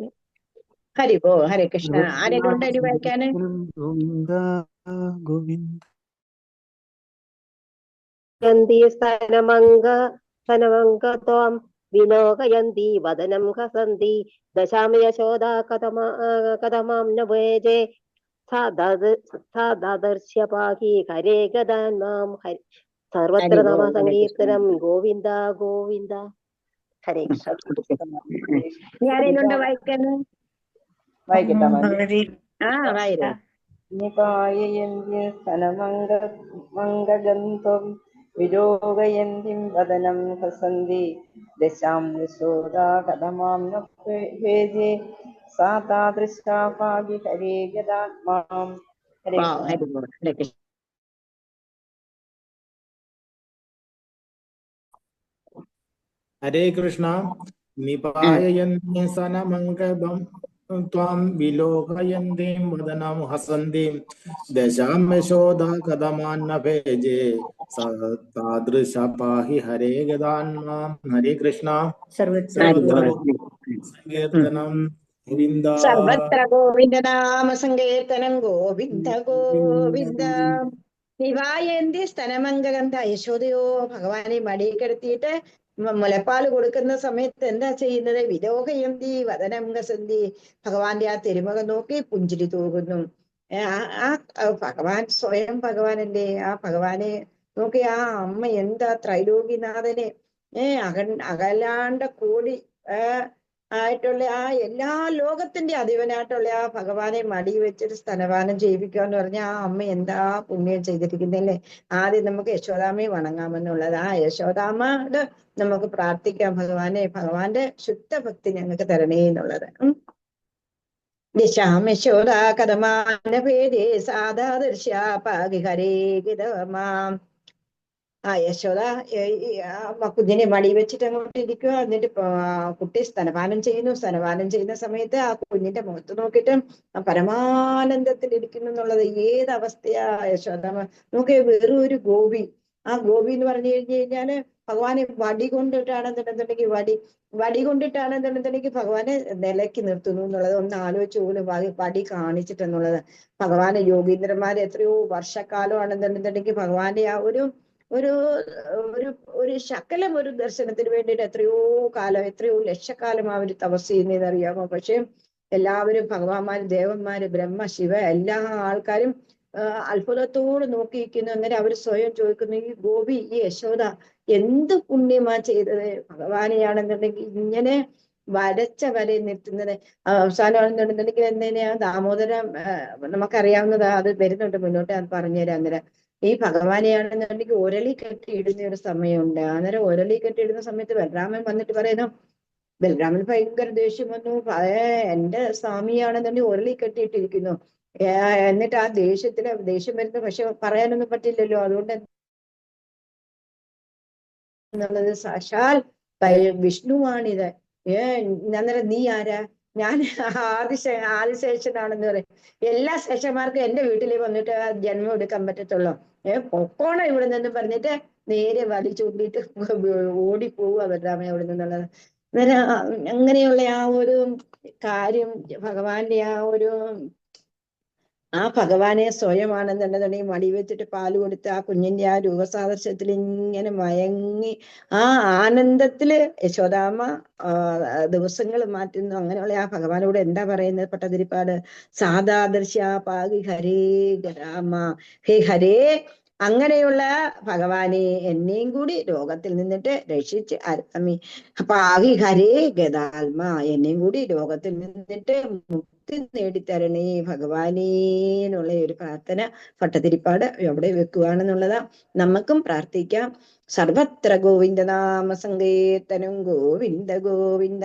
ഹരി ബോ. ഹരേ കൃഷ്ണ. ആരെ കൊണ്ട് അടി വായിക്കാന്? ഗോവിന്ദ ഗോവിന്ദ. യന്തി സ്തനമംഗ ത്വാം വിലോകയന്തി വദനം ഹസന്തി ദശാം യശോദാ കഥമാം ന ഭേജേ സാദാദർശ പാഹി ഹരേ ഗദാത്മാം. സർവത്ര നാമ സങ്കീർത്തനം ഗോവിന്ദ ഗോവിന്ദ. ഹരേ കൃഷ്ണ. ആരെയുണ്ട് വായിക്കാന്? വായിക്കട്ടെ. വായിരേ. നിപായയന്തി സ്തനമംഗം വിലോകയന്തിം വദനം ഹസന്തി ദശാം യശോദാ കഥമാം ന ഭേജേ സാദൃശാ പാഹി ഹരേ ഗദാത്മാം. ഹരേ കൃഷ്ണ. ഹരി ബോ. ഹരേ കൃഷ്ണ. ഹരേ കൃഷ്ണ. നിപായയന്തി സനമംഗദം ത്വാം വിലോകയന്തിം വദനം ഹസന്തിം ദശാം യശോദാ കഥമാം ന ഭേജേ സദൃശ പാഹി ഹരേ ഗദാത്മാം. ഹരേ കൃഷ്ണ. സങ്കീർത്തനം ഗോവിന്ദ. സർവത്ര ഗോവിന്ദ നാമ സങ്കീർത്തനം ഗോവിന്ദ ഗോവിന്ദ. നിവായന്തി സ്തനമംഗകം. യശോദയോ ഭഗവാനെ മടിയിൽ കിടത്തിയിട്ട് മുലപ്പാല് കൊടുക്കുന്ന സമയത്ത് എന്താ ചെയ്യുന്നത്? വിലോകയന്തി വദനം ഹസന്തി. ഭഗവാന്റെ ആ തിരുമുഖം നോക്കി പുഞ്ചിരി തൂകുന്നു. ആ ഭഗവാൻ സ്വയം ഭഗവാനല്ലേ. ആ ഭഗവാനെ നോക്കി ആ അമ്മ എന്താ ത്രൈലോകിനാഥനെ അകലാണ്ട കോടി ആയിട്ടുള്ള ആ എല്ലാ ലോകത്തിന്റെ അധിപനായിട്ടുള്ള ആ ഭഗവാനെ മടി വെച്ചിട്ട് സ്തനപാനം ചെയ്യിപ്പിക്കുക എന്ന് പറഞ്ഞാൽ ആ അമ്മ എന്താ പുണ്യം ചെയ്തിരിക്കുന്നല്ലേ. ആദ്യം നമുക്ക് യശോദാമ്മയെ വണങ്ങാമെന്നുള്ളത്. ആ യശോദാമ്മയുടെ നമുക്ക് പ്രാർത്ഥിക്കാം, ഭഗവാനെ ഭഗവാന്റെ ശുദ്ധ ഭക്തി ഞങ്ങൾക്ക് തരണേ എന്നുള്ളത്. ദിശാം യശോദാ കഥമാന പേരേ സാധാദർശ പാകി ഹരേ ഗിതമാം. ആ യശോദ കുഞ്ഞിനെ മടി വെച്ചിട്ട് അങ്ങോട്ട് ഇരിക്കുക. എന്നിട്ട് കുട്ടി സ്തനപാനം ചെയ്യുന്നു. സ്തനപാനം ചെയ്യുന്ന സമയത്ത് ആ കുഞ്ഞിന്റെ മുഖത്ത് നോക്കിയിട്ട് പരമാനന്ദത്തിൽ ഇരിക്കുന്നു എന്നുള്ളത് ഏതവസ്ഥയാ യശോദ. നോക്കിയ വെറും ഒരു ഗോപി, ആ ഗോപി എന്ന് പറഞ്ഞു കഴിഞ്ഞു കഴിഞ്ഞാല് ഭഗവാനെ വടി കൊണ്ടിട്ടാണെന്നുണ്ടെന്നുണ്ടെങ്കിൽ വടി കൊണ്ടിട്ടാണെന്നുണ്ടെന്നുണ്ടെങ്കിൽ ഭഗവാനെ നിലയ്ക്ക് നിർത്തുന്നു എന്നുള്ളത് ഒന്ന് ആലോചിച്ച് പോലും വടി കാണിച്ചിട്ടെന്നുള്ളത്. ഭഗവാന് യോഗീന്ദ്രന്മാര് എത്രയോ വർഷക്കാലമാണെന്നുണ്ടെന്നുണ്ടെങ്കിൽ ഭഗവാന്റെ ആ ഒരു ഒരു ഒരു ഒരു ശകലം ഒരു ദർശനത്തിന് വേണ്ടിയിട്ട് എത്രയോ കാലം, എത്രയോ ലക്ഷക്കാലം അവർ തപസ് ചെയ്യുന്നതെന്ന് അറിയാമോ? പക്ഷെ എല്ലാവരും ഭഗവാന്മാര്, ദേവന്മാര്, ബ്രഹ്മ, ശിവ എല്ലാ ആൾക്കാരും അത്ഭുതത്തോട് നോക്കിയിരിക്കുന്നു. അന്നേരം അവർ സ്വയം ചോദിക്കുന്നു, ഈ ഗോപി, ഈ യശോദ എന്ത് പുണ്യമാ ചെയ്തത്? ഭഗവാനെയാണെന്നുണ്ടെങ്കിൽ ഇങ്ങനെ വരച്ച വരയിൽ നിർത്തുന്നത്. അവസാനമാണെന്നുണ്ടെന്നുണ്ടെങ്കിൽ എന്തിനാ ദാമോദരം നമുക്കറിയാവുന്നതാ, അത് വരുന്നുണ്ട് മുന്നോട്ട്, അത് പറഞ്ഞുതരാം. അന്നേരം ഈ ഭഗവാനെയാണെന്നുണ്ടെങ്കിൽ ഒരളി കെട്ടിയിടുന്ന ഒരു സമയമുണ്ട്. അന്നേരം ഒരളി കെട്ടിയിടുന്ന സമയത്ത് ബലരാമൻ വന്നിട്ട് പറയുന്നു, ബലരാമൻ ഭയങ്കര ദേഷ്യം വന്നു. എന്റെ സ്വാമിയാണെന്നുണ്ടെങ്കിൽ ഒരളി കെട്ടിയിട്ടിരിക്കുന്നു. എന്നിട്ട് ആ ദേഷ്യം വരുന്നു. പക്ഷെ പറയാനൊന്നും പറ്റില്ലല്ലോ. അതുകൊണ്ട് എന്നുള്ളത് സാക്ഷാൽ വിഷ്ണുവാണിത്. അന്നേരം നീ ആരാ? ഞാൻ ആദിശേഷനാണെന്ന് പറയും. എല്ലാ ശേഷന്മാർക്കും എന്റെ വീട്ടിൽ വന്നിട്ട് ജന്മം എടുക്കാൻ പറ്റത്തുള്ളൂ. പൊക്കോണം ഇവിടെ നിന്നും പറഞ്ഞിട്ട് നേരെ വലിച്ചു കൂട്ടിയിട്ട് ഓടിപ്പോവുക ബലരാമൻ അവിടെ നിന്നുള്ളത്. അന്നേരം അങ്ങനെയുള്ള ആ ഒരു കാര്യം, ഭഗവാന്റെ ആ ഭഗവാനെ സ്വയമാണെന്നുണ്ടെന്നുണ്ടെങ്കിൽ മടി വെച്ചിട്ട് പാല് കൊടുത്ത് ആ കുഞ്ഞിന്റെ ആ രൂപസാദൃശ്യത്തിൽ ഇങ്ങനെ മയങ്ങി ആ ആനന്ദത്തില് യശോദാമ്മ ദിവസങ്ങൾ മാറ്റുന്നു. അങ്ങനെയുള്ള ആ ഭഗവാനോട് എന്താ പറയുന്നത് പട്ടതിരിപ്പാട്? സാദാദർശ പാകി ഹരേ രാമ, ഹേ ഹരേ, അങ്ങനെയുള്ള ഭഗവാനെ എന്നെയും കൂടി രോഗത്തിൽ നിന്നിട്ട് രക്ഷിച്ച് അരമി പാകി ഹരേ ഗതാത്മ, എന്നെയും കൂടി രോഗത്തിൽ നിന്നിട്ട് മുക്തി നേടിത്തരണേ ഭഗവാനേ എന്നുള്ള ഒരു പ്രാർത്ഥന ഭട്ടതിരിപ്പാട് എവിടെ വെക്കുകയാണെന്നുള്ളതാ. നമുക്കും പ്രാർത്ഥിക്കാം. സർവത്ര ഗോവിന്ദ നാമ സങ്കീർത്തനം, ഗോവിന്ദ ഗോവിന്ദ.